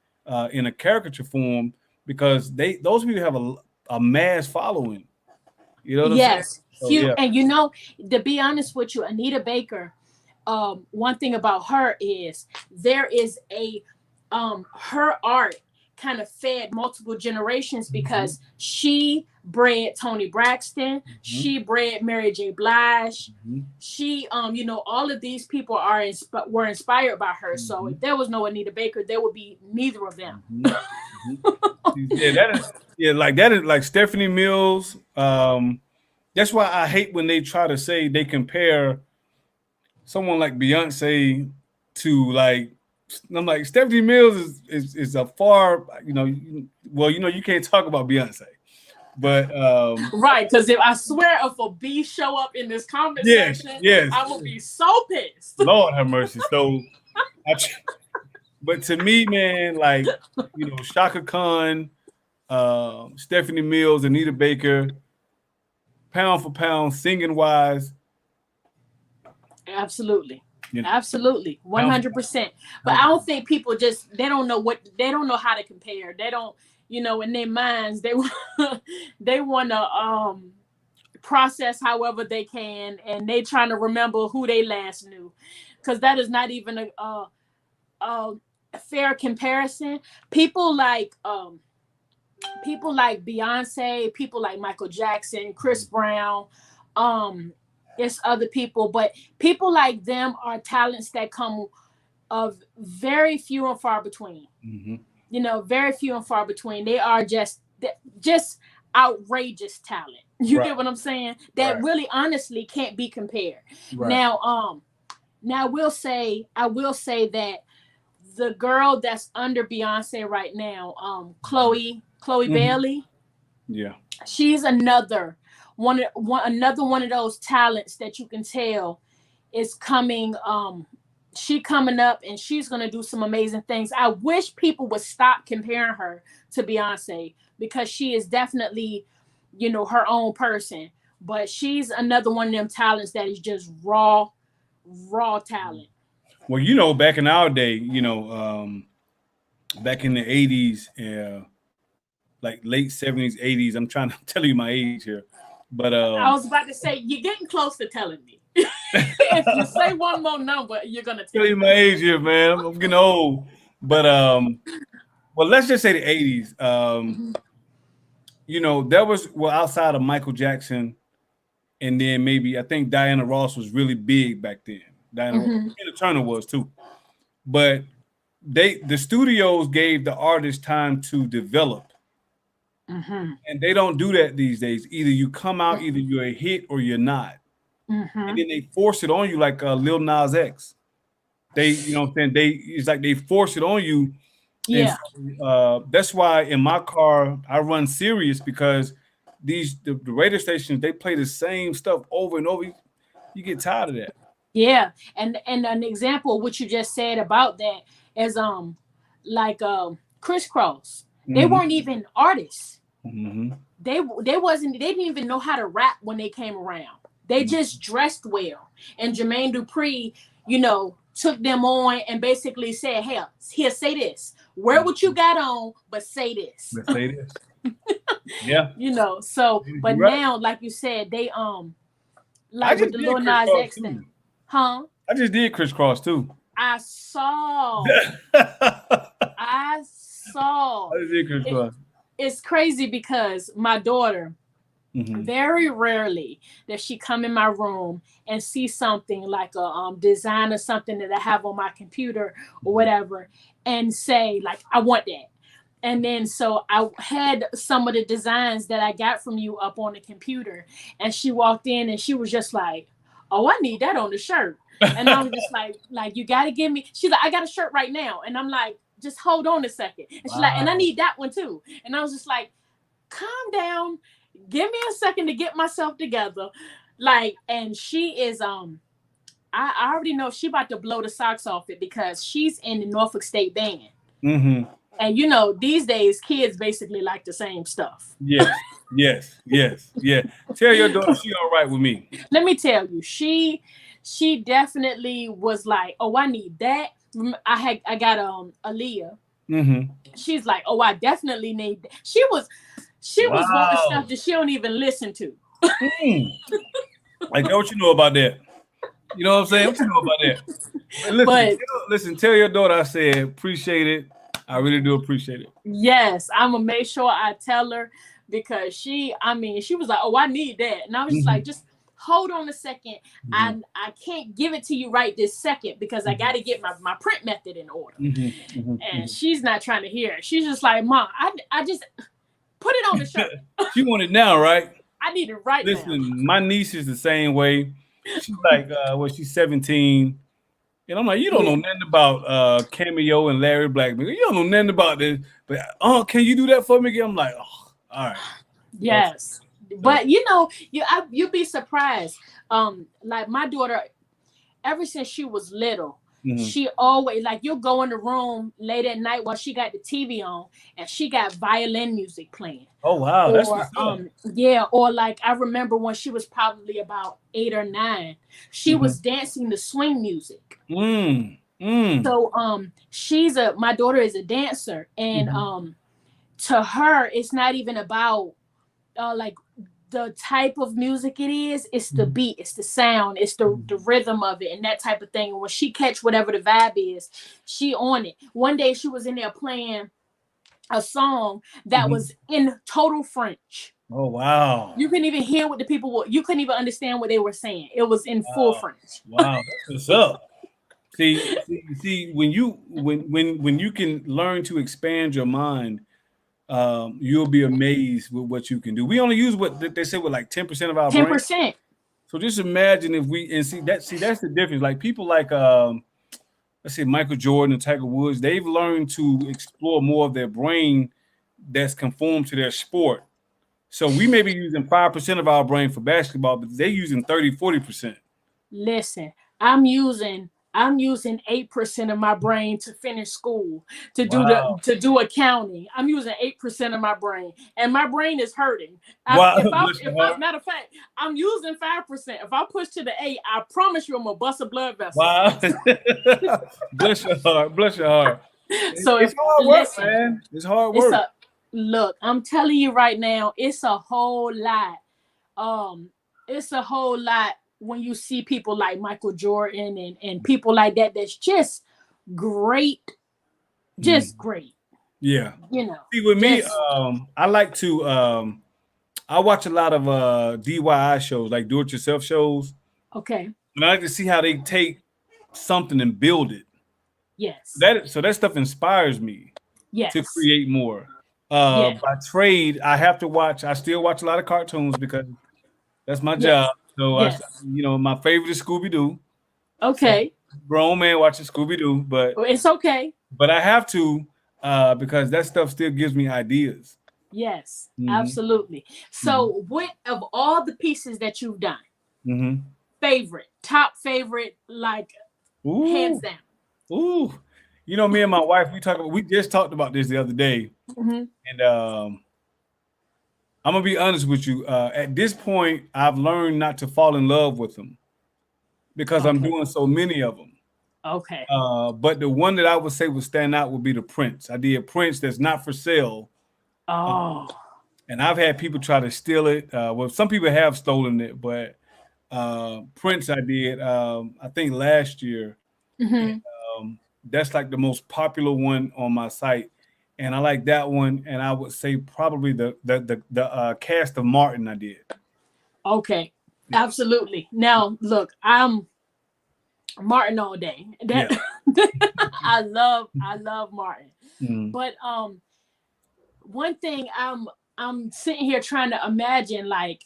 in a caricature form, because those people have a mass following. You know what I'm saying? So, and to be honest with you, Anita Baker, one thing about her is there is her art kind of fed multiple generations, because she bred Toni Braxton, she bred Mary J. Blige, she all of these people were inspired by her. So if there was no Anita Baker, there would be neither of them. That is like Stephanie Mills. That's why I hate when they try to say they compare someone like Beyonce to like. I'm like, Stephanie Mills is a far, you can't talk about Beyonce, but right, because if a B show up in this comment section, I will be so pissed. Lord have mercy. So, but to me, man, like Shaka Khan, Stephanie Mills, Anita Baker, pound for pound, singing wise. Absolutely. Absolutely. 100%. But I don't think people they don't know how to compare. They don't, in their minds, they want to process however they can, and they trying to remember who they last knew, because that is not even a fair comparison. People like Beyonce, people like Michael Jackson, Chris Brown, it's other people, but people like them are talents that come of very few and far between. Very few and far between. They are just outrageous talent. You get what I'm saying? That really honestly can't be compared. Now I will say that the girl that's under Beyonce right now, Chloe Bailey. Yeah. She's another one of those talents that you can tell is coming. She coming up, and she's gonna do some amazing things. I wish people would stop comparing her to Beyonce, because she is definitely, her own person. But she's another one of them talents that is just raw talent. Well, back in our day, back in the 80s, like late 70s, 80s, I'm trying to tell you my age here. But I was about to say, you're getting close to telling me. If you say one more number, you're gonna tell tell you me. my age here, man. I'm getting old. But well, let's just say the 80s. You know, there was outside of Michael Jackson, and then maybe I think Diana Ross was really big back then. Tina Turner was too. But the studios gave the artist time to develop. And they don't do that these days. Either you come out, either you're a hit or you're not. And then they force it on you like Lil Nas X. They, you know what I'm saying? It's like they force it on you. And Yeah. so, that's why in my car I run Sirius, because the radio stations, they play the same stuff over and over. You get tired of that. Yeah. And an example of what you just said about that is like Crisscross. They weren't even artists. They didn't even know how to rap when they came around. They just dressed well. And Jermaine Dupri, you know, took them on and basically said, "Hey, here, say this. Wear what you got on, but say this." Let's say this. Yeah. You know, so but Right. now, like you said, they I like just with the did Lil Nas Crisscross X too. thing. Huh? I just did Crisscross too. I saw. I just did Crisscross. It's crazy because my daughter, very rarely does she come in my room and see something like a design or something that I have on my computer or whatever and say like, I want that. And then so I had some of the designs that I got from you up on the computer, and she walked in and she was just like, "Oh, I need that on the shirt." And I was just like, "You got to give me." She's like, "I got a shirt right now." And I'm like, "Just hold on a second." And she's like, "And I need that one too." And I was just like, "Calm down. Give me a second to get myself together." Like, and she is I already know she about to blow the socks off it because she's in the Norfolk State Band. And you know, these days kids basically like the same stuff. Yes. Tell your daughter she all right with me. Let me tell you, she definitely was like, "Oh, I need that." I got Aaliyah. She's like, "Oh, I definitely need that." She was wanting stuff that she don't even listen to. Like, what you know about that? You know what I'm saying? What you know about that? Listen, tell your daughter I said appreciate it. I really do appreciate it. Yes, I'm gonna make sure I tell her, because she was like, "Oh, I need that," and I was just like, "Just hold on a second. I can't give it to you right this second because I got to get my print method in order." And she's not trying to hear it. She's just like, "Mom, I just put it on the shirt." She want it now, right? I need it right now. Listen, my niece is the same way. She's like, she's 17. And I'm like, you don't know nothing about Cameo and Larry Blackman. You don't know nothing about this. But can you do that for me again? I'm like, oh, all right. Yes. But you know, you'd be surprised. Like my daughter, ever since she was little, she always, like, you'll go in the room late at night while she got the TV on and she got violin music playing. Oh wow, that's what's up. Yeah, or like I remember when she was probably about 8 or 9, she was dancing to swing music. So my daughter is a dancer, and to her it's not even about like the type of music it is, it's the beat, it's the sound, it's the rhythm of it and that type of thing. And when she catch whatever the vibe is, she on it. One day she was in there playing a song that was in total French. Oh wow! You couldn't even hear what the people were. You couldn't even understand what they were saying. It was in full French. Wow, that's what's up. See, when you can learn to expand your mind, you'll be amazed with what you can do. We only use what they say with like 10% of our 10%. brain. So just imagine if that's the difference. Like people like let's say Michael Jordan and Tiger Woods, they've learned to explore more of their brain that's conformed to their sport. So we may be using 5% of our brain for basketball, but they're using 30-40%. Listen, I'm using 8% of my brain to finish school, to do accounting. I'm using 8% of my brain, and my brain is hurting. Matter of fact, I'm using 5%. If I push to the 8, I promise you I'm gonna bust a blood vessel. Wow. Bless your heart. Bless your heart. So it's hard work, man. It's hard work. Look, I'm telling you right now, it's a whole lot um it's a whole lot when you see people like Michael Jordan and people like that that's just great, Mm. just great, Yeah. you know. See, with me, Just I like to I watch a lot of DIY shows, like do it yourself shows. okay. And I like to see how they take something and build it. Yes. That stuff inspires me to Yes. create more. Yes. By trade, I have to watch. I still watch a lot of cartoons because that's my job. Yes. So Yes. my favorite is Scooby Doo. So Okay. grown man watching Scooby Doo, Well, it's okay. but I have to because that stuff still gives me ideas. Yes, Hmm. absolutely. Hmm. So, what of all the pieces that you've done, Hmm. favorite, top favorite, like hands Ooh, down? ooh. Me and my wife, we just talked about this the other day, Hmm. and I'm gonna be honest with you. At this point, I've learned not to fall in love with them because I'm Okay. doing so many of them. Okay. But the one that I would say would stand out would be the Prince. I did Prince that's not for sale, uh, Oh. and I've had people try to steal it. Well, some people have stolen it, but Prince I did, I think last year. And, Hmm. that's like the most popular one on my site, and I like that one. And I would say probably the cast of Martin I did. Okay. Yeah, Absolutely. Now, look, I'm Martin all day. That yeah. I love Martin. Mm. But one thing I'm sitting here trying to imagine, like,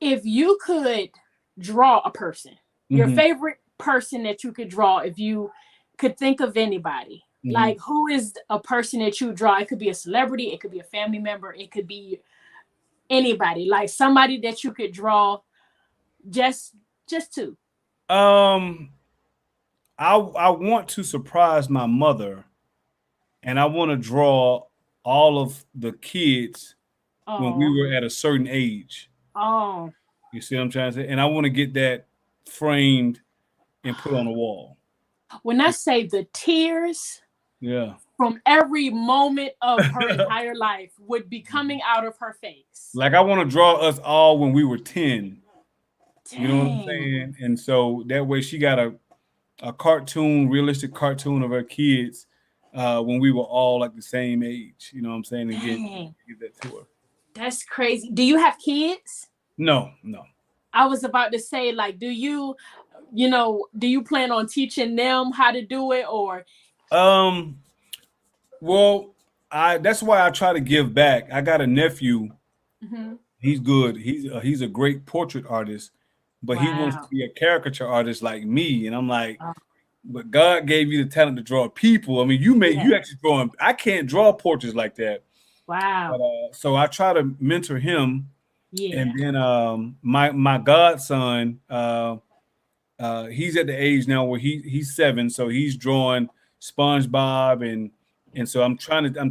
if you could draw a person, your Hmm. favorite person that you could draw, if you could think of anybody, Hmm. like who is a person that you draw? It could be a celebrity, it could be a family member, it could be anybody, like somebody that you could draw, just two. Um, I want to surprise my mother, and I want to draw all of the kids when we Oh, were at a certain age. oh. You see what I'm trying to say? And I want to get that framed and put on the wall. When I say the tears Yeah. from every moment of her entire life would be coming out of her face. Like I want to draw us all when we were 10. You know what I'm Dang. saying? And so that way she got a cartoon, realistic cartoon of her kids when we were all like the same age. You know what I'm saying? And Dang. give that to her. That's crazy. Do you have kids? No, no. I was about to say, like, do you plan on teaching them how to do it, or? Um, well, I that's why I try to give back. I got a nephew. Mhm. He's good. He's a great portrait artist, but he wants to Wow. be a caricature artist like me. And I'm like, Oh, but God gave you the talent to draw people. I mean, yeah. you actually drawing. I can't draw portraits like that. But Wow. so I try to mentor him, and Yeah. then my godson, he's at the age now where he's 7, so he's drawing SpongeBob, and so I'm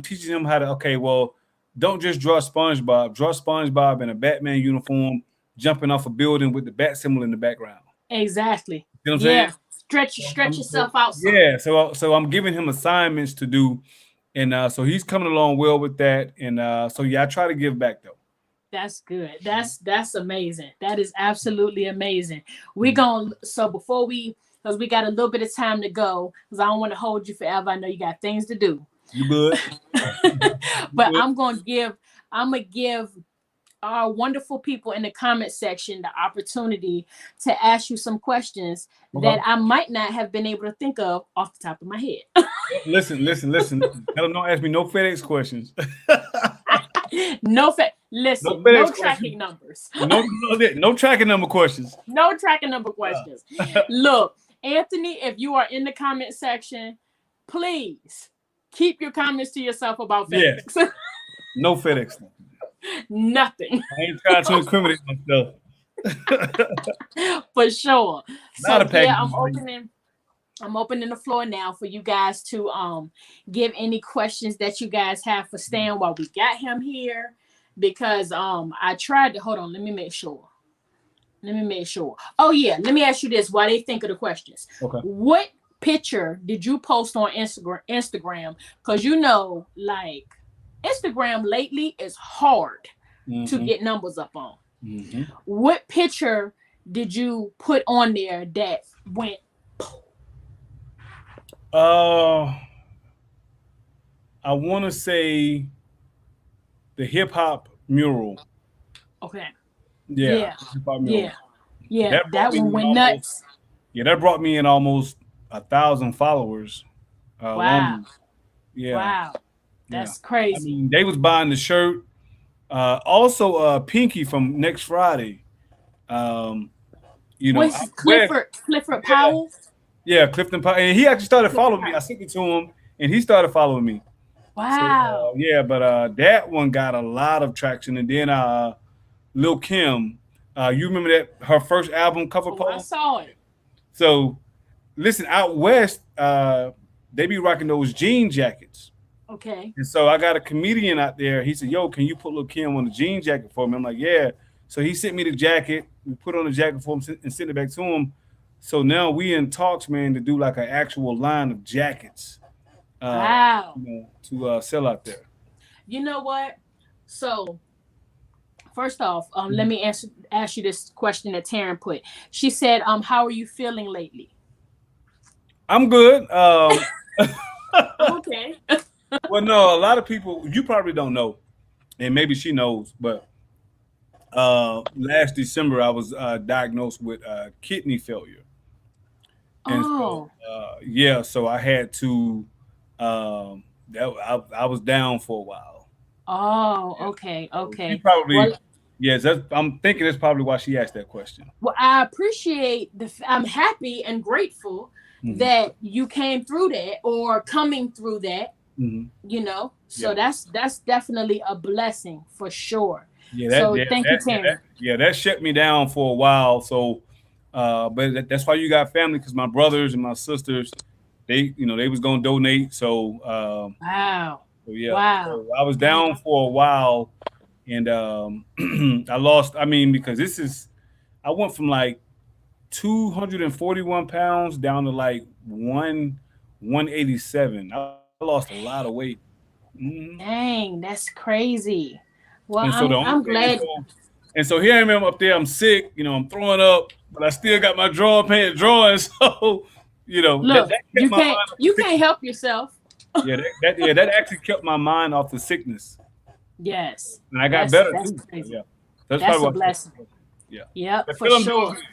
teaching him how to, okay, well, don't just draw SpongeBob in a Batman uniform jumping off a building with the bat symbol in the background. Exactly. You know what I'm saying? Yeah. Stretch So, yourself out some. yeah, so I'm giving him assignments to do, and so he's coming along well with that, and so yeah, I try to give back though. That's good. That's amazing. That is absolutely amazing. We going so before we because we got a little bit of time to go because I don't want to hold you forever. I know you got things to do. You good? You But good? I'm gonna give our wonderful people in the comment section the opportunity to ask you some questions that Okay. I might not have been able to think of off the top of my head. Listen. Tell them don't ask me no FedEx questions. No No listen, FedEx no questions. tracking numbers. No tracking number questions. No tracking number questions. Look, Anthony, if you are in the comment section, please keep your comments to yourself about Yes. FedEx. No FedEx. Nothing. I ain't trying to incriminate myself. For sure. Not a So yeah, package. I'm opening the floor now for you guys to give any questions that you guys have for Stan while we got him here. Because I tried to hold on, let me make sure. Oh yeah, let me ask you this while they think of the questions. Okay. What picture did you post on Instagram? Because like Instagram lately is hard to get numbers up on. Mm-hmm. What picture did you put on there that went? Uh, I want to say the hip hop mural. Okay. Yeah, Yeah. hip hop mural. Yeah. Yeah. That brought That me one in went almost. nuts. Yeah, that brought me in almost 1,000 followers. Wow. Alone. Yeah, Wow. yeah. That's I crazy. mean, they was buying the shirt. Also, Pinky from next Friday. Um, What's out west. Clifford Yeah, Powell? yeah, Clifton Pine, and he actually started Clifford following me. I Powell. sent it to him, and he started following me. So Wow. yeah, but that one got a lot of traction, and then Lil Kim, you remember that her first album cover Oh, I post? saw it. So listen, out west, they be rocking those jean jackets. Okay. And so I got a comedian out there. He said, "Yo, can you put Lil Kim on the jean jacket for me?" I'm like, "Yeah." So he sent me the jacket. We put on the jacket for him and sent it back to him. So now we in talks, man, to do like an actual line of jackets, uh, Wow. to sell out there. You know what? So first off, let Mhm. me ask you this question that Taryn put. She said, how are you feeling lately? I'm good. I'm okay. Well, no, a lot of people you probably don't know, and maybe she knows, but last December I was diagnosed with kidney failure, and so Oh. yeah, so I had to. I was down for a while. Oh, Yeah, okay, so she okay. probably Well, yes. I'm thinking that's probably why she asked that question. I appreciate I'm happy and grateful Hmm. that you came through that or coming through that, Hmm. So Yeah, that's definitely a blessing for sure. yeah, So thank you, Taryn. that shut me down for a while. So, but that's why you got family because my brothers and my sisters, they was gonna donate. Wow. So yeah, Wow. so I was Wow. down for a while, and I lost. I mean, because I went from like 241 pounds down to like 187. I lost a lot of weight. Hmm. Dang, that's crazy. Well, And so the only I'm thing, glad. and so here I am up there. I'm sick. I'm throwing up, but I still got my draw pants drawing. So, Look, that kept my mind off the you can't sickness. help yourself. Yeah, that actually kept my mind off the sickness, Yes. and I got better That's too. So, crazy. yeah, that's That's probably a why. blessing. Yeah, Yep, but for still I'm doing sure. good.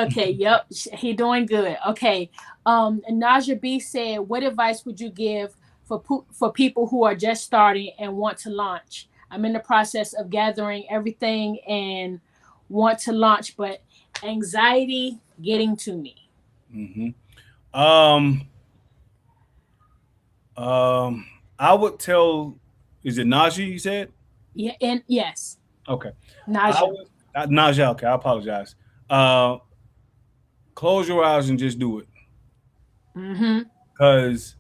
Okay, yep. He doing good. Okay. Naja B said, what advice would you give for people who are just starting and want to launch? I'm in the process of gathering everything and want to launch, but anxiety getting to me. Hmm. Um, um, I would tell. Is it Najee? You said Yeah, and yes, okay. I Naja. would Najee. Okay, I apologize. Uh, Close your eyes and just do it, Mm-hmm. because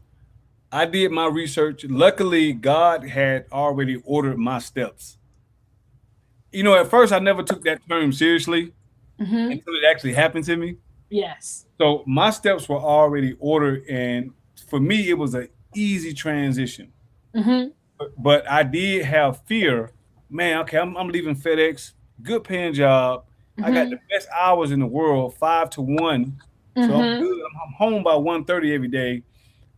I did my research. Luckily, God had already ordered my steps. At first I never took that term seriously Mm-hmm. until it actually happened to me. Yes. So my steps were already ordered, and for me, it was an easy transition. Mm-hmm. But I did have fear. Man, okay, I'm leaving FedEx, good paying job. I got Mm-hmm. the best hours in the world, 5 to 1. So I'm Mm-hmm. good. I'm home by 1:30 every day.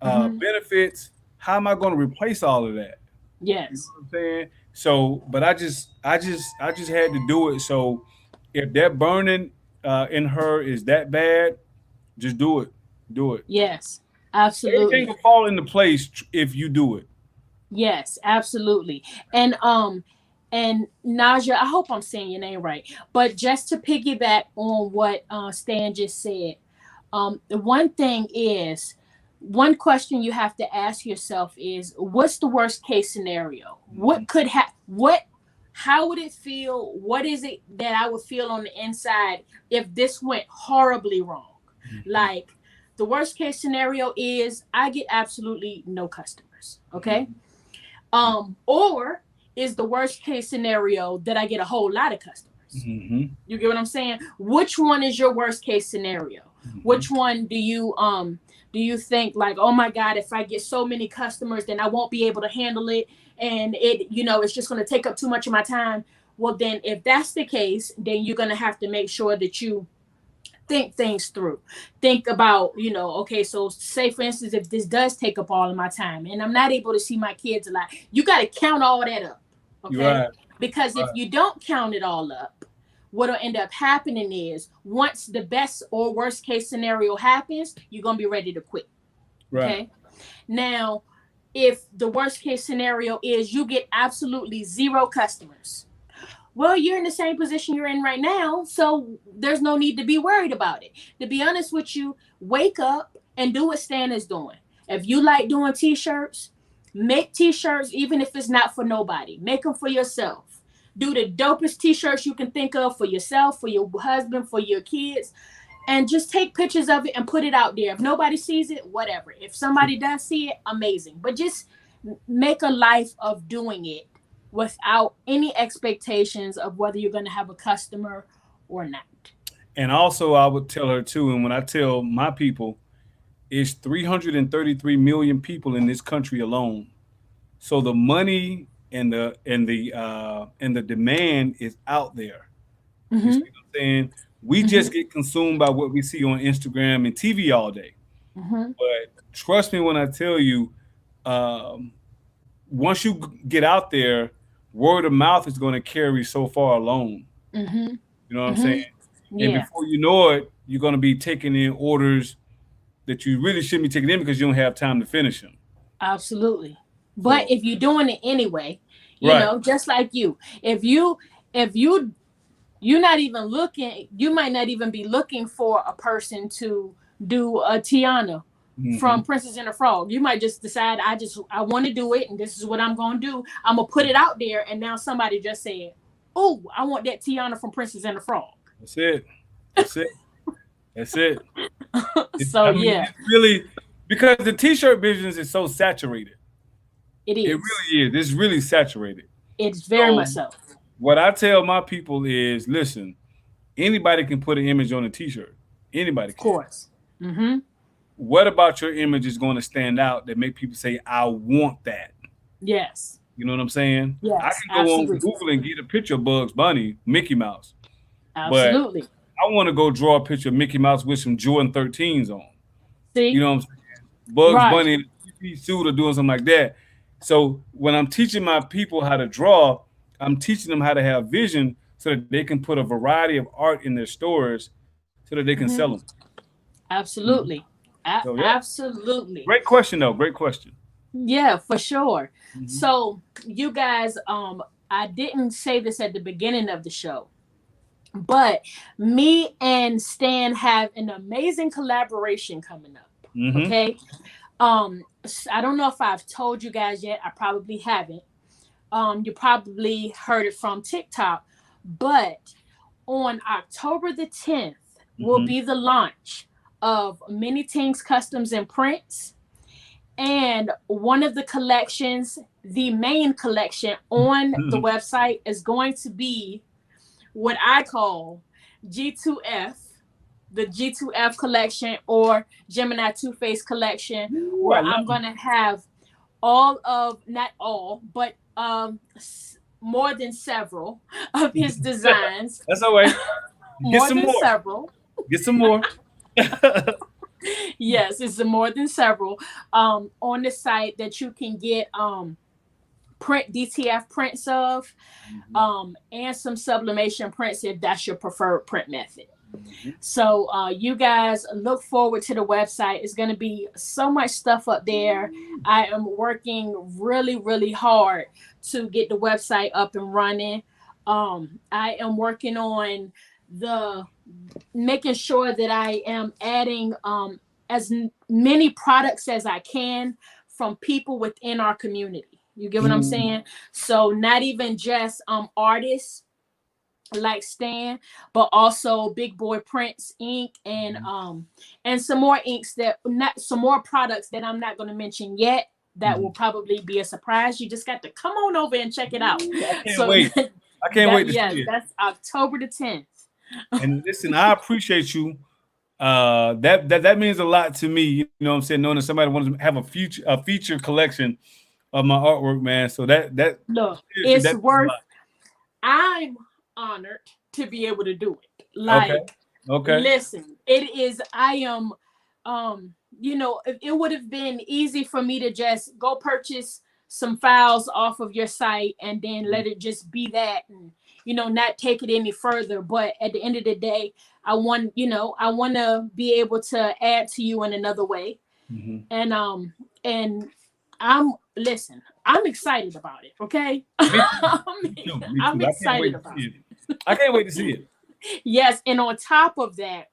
Mm-hmm. Benefits. How am I going to replace all of that? You know Yes. what I'm saying? So, but I just had to do it. So, if that burning in her is that bad, just do it. Do it. Yes. Everything Absolutely. will fall into place if you do it. Yes, absolutely. And Naja, I hope I'm saying your name right. But just to piggyback on what Stan just said, the one thing is, one question you have to ask yourself is, what's the worst case scenario? Mhm. How would it feel? What is it that I would feel on the inside if this went horribly wrong? Mhm. Like, the worst case scenario is I get absolutely no customers. Okay. Mhm. Or is the worst case scenario that I get a whole lot of customers? Mhm. You get what I'm saying? Which one is your worst case scenario? Mhm. Which one do you think, like, oh my God, if I get so many customers, then I won't be able to handle it, and it's just going to take up too much of my time? Well, then if that's the case, then you're going to have to make sure that you think things through. Think about, okay, so say for instance, if this does take up all of my time and I'm not able to see my kids a lot, you got to count all that up. You're Okay. right. Because if you don't count it all up, what'll end up happening is once the best or worst case scenario happens, you're going to be ready to quit. Right. Okay. Now, if the worst case scenario is you get absolutely zero customers, well, you're in the same position you're in right now, so there's no need to be worried about it. To be honest with you, wake up and do what Stan is doing. If you like doing t-shirts, make t-shirts even if it's not for nobody. Make them for yourself. Do the dopest t-shirts you can think of for yourself, for your husband, for your kids, and just take pictures of it and put it out there. If nobody sees it, whatever. If somebody does see it, amazing. But just make a life of doing it without any expectations of whether you're going to have a customer or not. And also, I would tell her too. And when I tell my people, it's 333 million people in this country alone. So the money and the demand is out there. You see Mm-hmm. what I'm saying? We just get consumed by what we see on Instagram and TV all day. Mm-hmm. But trust me when I tell you, um, once you get out there, word of mouth is going to carry so far alone. Mm-hmm. You know what I'm saying? Mm-hmm. And Yeah, before you know it, you're going to be taking in orders that you really shouldn't be taking in because you don't have time to finish them. absolutely. But So, if you're doing it anyway, right. just like you, if you're not even looking, you might not even be looking for a person to do a Tiana Hmm. from Princess and the Frog. You might just decide, I want to do it and this is what I'm going to do. I'm going to put it out there. And now somebody just said, oh, I want that Tiana from Princess and the Frog. That's it. That's it. That's it. So I mean, yeah, it's really because the t-shirt business is so saturated. it It is. really is. It's really saturated. It's very So much so. what I tell my people is, listen, anybody can put an image on a t-shirt. Anybody Of can. course. Mm-hmm. What about your image is going to stand out that make people say, I want that? Yes. You know what I'm saying? I Yes. can go on Absolutely. Google and get a picture of Bugs Bunny, Mickey Mouse, but Absolutely. I want to go draw a picture of Mickey Mouse with some Jordan 13s on. You See? know what I'm saying? Bugs Right. Bunny in a three suit or doing something like that. So when I'm teaching my people how to draw, I'm teaching them how to have vision so that they can put a variety of art in their stores so that they can sell Mm-hmm. them. Mhm. Absolutely. So yeah, Absolutely. great question though. Great question. Yeah, for sure. Hmm. So you guys, I didn't say this at the beginning of the show, but me and Stan have an amazing collaboration coming up. Hmm. Okay. I don't know if I've told you guys yet. I probably haven't. You probably heard it from TikTok, but on October the 10th will Hmm. be the launch of Many Things Customs and Prints. And one of the collections, the main collection on the website, is going to be what I call G2F, the G2F collection or Gemini2Face collection, Ooh, I where love I'm it. going to have all of, not all, but more than several of his designs, That's all right. Get more some than more. several. Get some more. Yes, it's more than several on the site that you can get print DTF prints of Mhm. and some sublimation prints if that's your preferred print method. Mhm. So you guys look forward to the website. It's going to be so much stuff up there. I am working really, really hard to get the website up and running. I am working on the making sure that I am adding as many products as I can from people within our community. You get what I'm Mm. saying? So not even just artists like Stan, but also Big Boy Prince ink and some more inks that not some more products that I'm not going to mention yet. That will Mhm. probably be a surprise. You just got to come on over and check it out. Ooh, I can't So wait. I can't wait to see yes, it. that's October the 10th. And listen, I appreciate you. That means a lot to me. You know what I'm saying? Knowing that somebody wants to have a feature collection of my artwork, man. So that Look, seriously it's that means a worth lot. I'm honored to be able to do it. Okay. Like, Okay. listen, it is, I am, it would have been easy for me to just go purchase some files off of your site and then let it just be that, and, not take it any further. But at the end of the day, I want to be able to add to you in another way. Mm-hmm. And listen, I'm excited about it. Okay. Me too. Me too. Me I'm too. I can't wait excited to about see it. it. I can't wait to see it. Yes, and on top of that,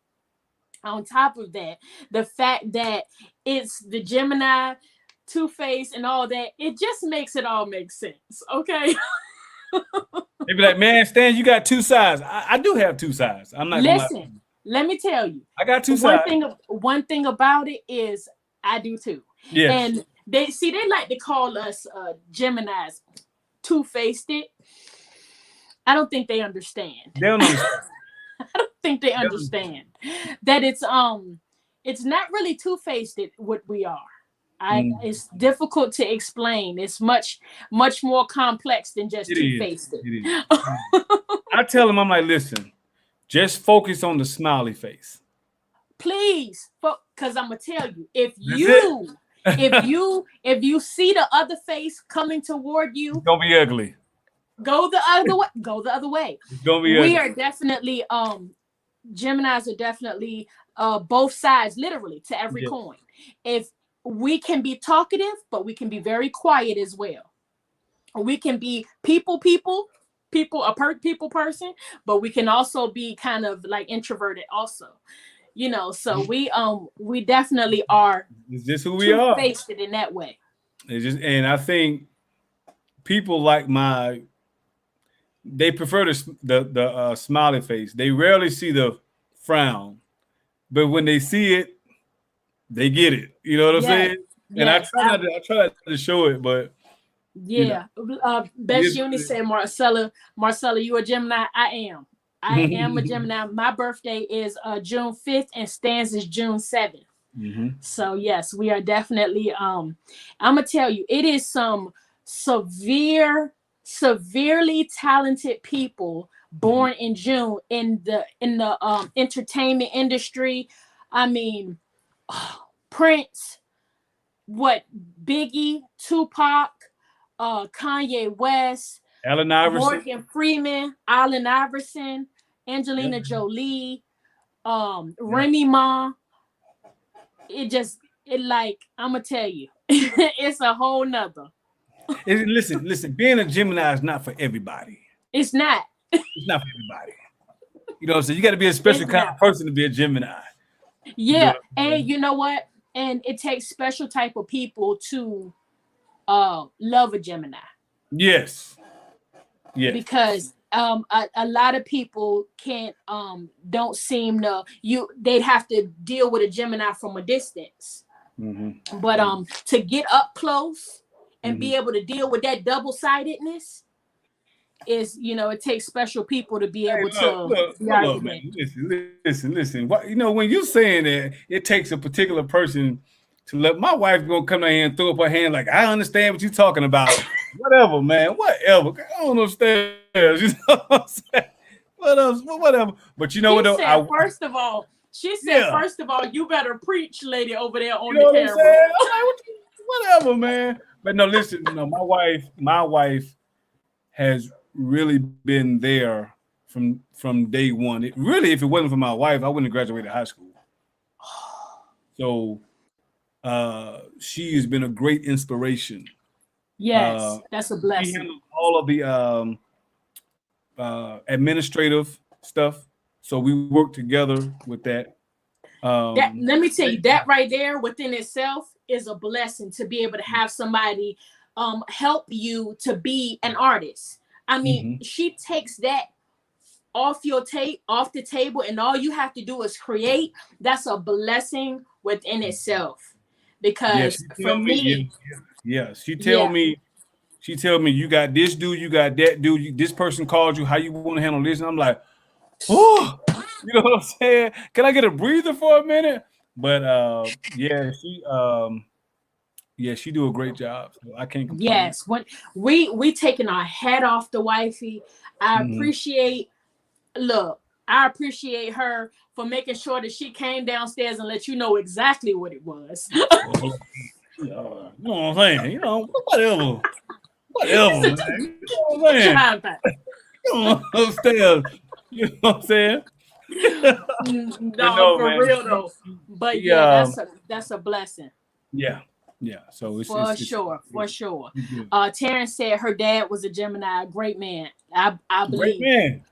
the fact that it's the Gemini, Two Face, and all that, it just makes it all make sense. Okay. They be like, man, Stan, you got two sides. I do have two sides. I'm not gonna lie. Listen, let me tell you, I got two one sides. thing. One thing about it is I do too, Yes. and they like to call us Geminis two-faced. It. I don't think they understand. They don't understand. I don't think they understand that it's not really two-faced what we are. It's difficult to explain. It's much more complex than just It is. two-faced. It is. I tell them, I'm like, listen, just focus on the smiley face. Please, because I'm gonna tell you, That's it. if you see the other face coming toward you, It's gonna be ugly. go the other way. Go the other way. It's gonna be We ugly. are definitely Geminis are definitely both sides, literally, to every Yeah. coin. If we can be talkative, but we can be very quiet as well. We can be people people person, but we can also be kind of like introverted also. So we definitely are It's just who we are. two-faced in that way. It's just, and I think people like they prefer the smiley face. They rarely see the frown, but when they see it, they get it. You know what I'm Yes, saying? And yes, I try not to show it, but yeah. Best it Uni is- said, Marcella, you a Gemini? I am a Gemini. My birthday is June 5th and Stan's is June 7th. Mm-hmm. So yes, we are definitely I'm gonna tell you, it is some severely talented people born in June in the entertainment industry. I mean, Prince, what, Biggie, Tupac, Kanye West, Allen Iverson. Morgan Freeman, Allen Iverson, Angelina Yeah. Jolie, Remy Ma. It like, I'm gonna tell you, it's a whole nother. Listen. Being a Gemini is not for everybody. It's not. It's not for everybody. You know what I'm saying? You got to be a special It's kind not. of person to be a Gemini. Yeah, But- and you know what? And it takes special type of people to love a Gemini. Yes. Yes. Because a lot of people can't don't seem to they'd have to deal with a Gemini from a distance. Mm-hmm. But to get up close and be Mm-hmm. able to deal with that double-sidedness is, it takes special people to be able to Look, man. Listen. What, when you're saying that it takes a particular person to let my wife gonna come down here and throw up her hand like, I understand what you're talking about. Whatever, man. Whatever. I don't understand. You know what I'm saying? Whatever. But you know what? She said, Yeah. first of all, you better preach, lady, over there on You know the what I'm camera. saying? I'm like, whatever, man. But no, listen. My wife has really been there from day one. If it wasn't for my wife, I wouldn't have graduated high school. So she has been a great inspiration. Yes, that's a She blessing. handles all of the administrative stuff. So we work together with that. Let me tell you, that right there within itself is a blessing, to be able to have somebody help you to be an artist. I mean, she takes that off the table, and all you have to do is create. That's a blessing within itself. Because for me, she tell me, you got this dude, you got that dude, this person called you, how you want to handle this? And I'm like, oh, you know what I'm saying? Can I get a breather for a minute? But Yeah, she do a great job. So I can't complain. Yes, when we taking our hat off the wifey. I Mhm. appreciate look, I appreciate her for making sure that she came downstairs and let you know exactly what it was. You know what I'm saying? You know, whatever, So man. You know what I'm saying? try that. Come on upstairs. You know what I'm saying? But No, no, for man. real though. But He, yeah, that's a blessing. yeah, yeah. So For it's sure, for sure. good. Terrence said her dad was a Gemini, a great man. I Great believe it. man.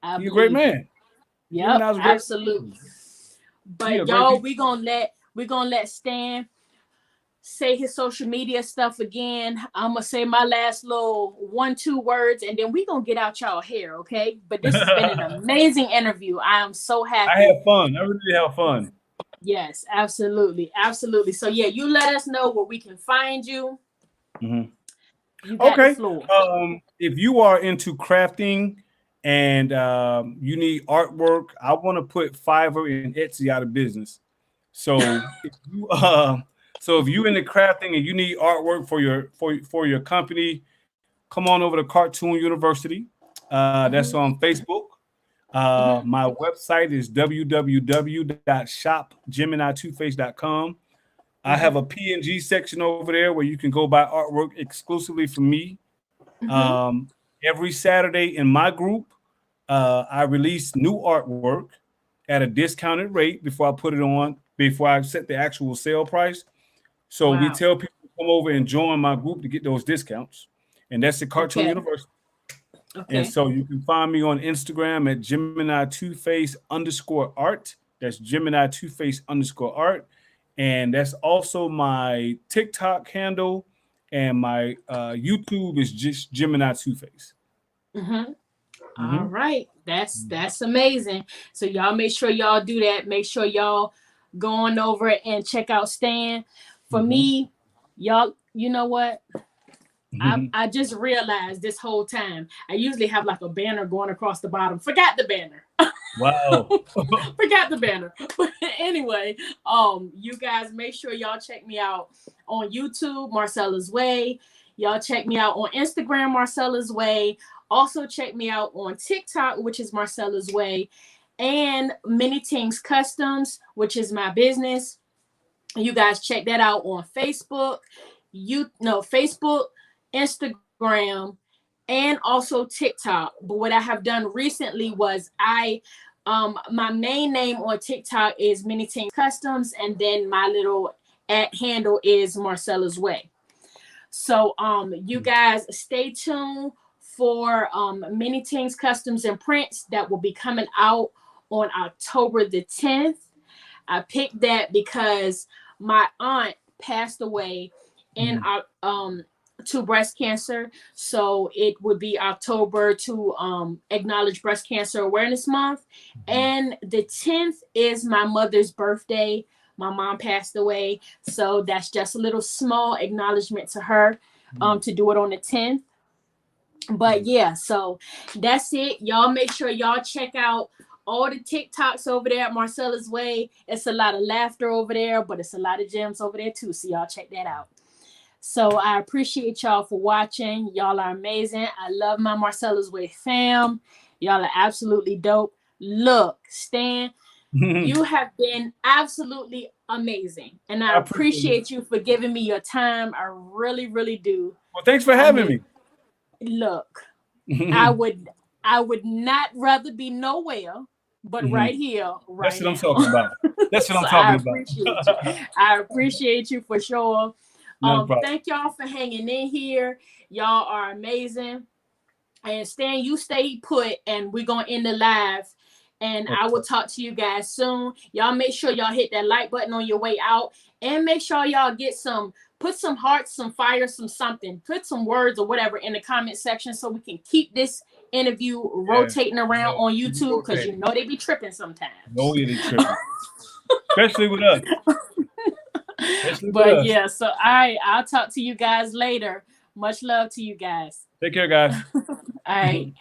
I He a great believe it. man. Yep, Gemini's a great absolutely. man. He a But great y'all, people. we gonna let Stan say his social media stuff again. I'm gonna say my last little 1-2 words, and then we gonna get out y'all hair, okay? But this has been an amazing interview. I am so I happy. have fun. I really have fun. Yes, absolutely, absolutely. So yeah, you let us know where we can find you. Hmm. You got the Okay. floor. If you are into crafting and you need artwork, I want to put Fiverr and Etsy out of business. So if you so if you into crafting and you need artwork for your company, come on over to Cartoon University. That's Hmm. on Facebook. Hmm. My website is www.shopgemini2face.com. I have Hmm. a PNG section over there where you can go buy artwork exclusively from me. Hmm. Um, every Saturday in my group, I release new artwork at a discounted rate before I put it on, before I set the actual sale price. So we Wow. tell people to come over and join my group to get those discounts. And that's the Cartoon Okay. University. And Okay. so you can find me on Instagram at Gemini2Face_art. That's Gemini2Face_art. And that's also my TikTok handle. And my YouTube is just Gemini2Face. Hmm. All Mm-hmm. right. That's amazing. So y'all make sure y'all do that. Make sure y'all go on over and check out Stan. For Mm-hmm. me, y'all, you know what? I, Mm-hmm. I just realized this whole time I usually have like a banner going across the bottom. Forgot the banner. Wow. Forgot the banner. But anyway, you guys make sure y'all check me out on YouTube, Marcella's Way. Y'all check me out on Instagram, Marcella's Way. Also check me out on TikTok, which is Marcella's Way, and Many Things Customs, which is my business. You guys check that out on Facebook, Facebook, Instagram, and also TikTok. But what I have done recently was my main name on TikTok is Many Things Customs, and then my little at handle is Marcella's Way. So you guys stay tuned for Many Things Customs and Prints that will be coming out on October the 10th. I picked that because my aunt passed away in Mhm. to breast cancer. So it would be October to acknowledge Breast Cancer Awareness Month. And the 10th is my mother's birthday. My mom passed away. So that's just a little small acknowledgement to her to do it on the 10th. But yeah, so that's it. Y'all make sure y'all check out all the TikToks over there at Marcella's Way. It's a lot of laughter over there, but it's a lot of gems over there too. So y'all check that out. So I appreciate y'all for watching. Y'all are amazing. I love my Marcella's Way fam. Y'all are absolutely dope. Look, Stan, you have been absolutely amazing. And I I appreciate it. appreciate you for giving me your time. I really, really do. Well, thanks for I having mean, me. look, I Mhm. would I would not rather be nowhere but right here, That's right what I'm now. talking about. That's what I'm So I talking about. appreciate you. I appreciate you for sure. Not a problem. Thank y'all for hanging in here. Y'all are amazing. And Stan, you stay put, and we're gonna end the live. And I will talk to you guys soon. Y'all make sure y'all hit that like button on your way out, and make sure y'all put some hearts, some fire, some something, put some words or whatever in the comment section so we can keep this interview Yeah. rotating around on YouTube because you Rotating. know they be tripping sometimes. No, yeah, they tripping. Especially with us. Especially with But us. yeah, so I'll talk to you guys later. Much love to you guys. Take care, guys. All right.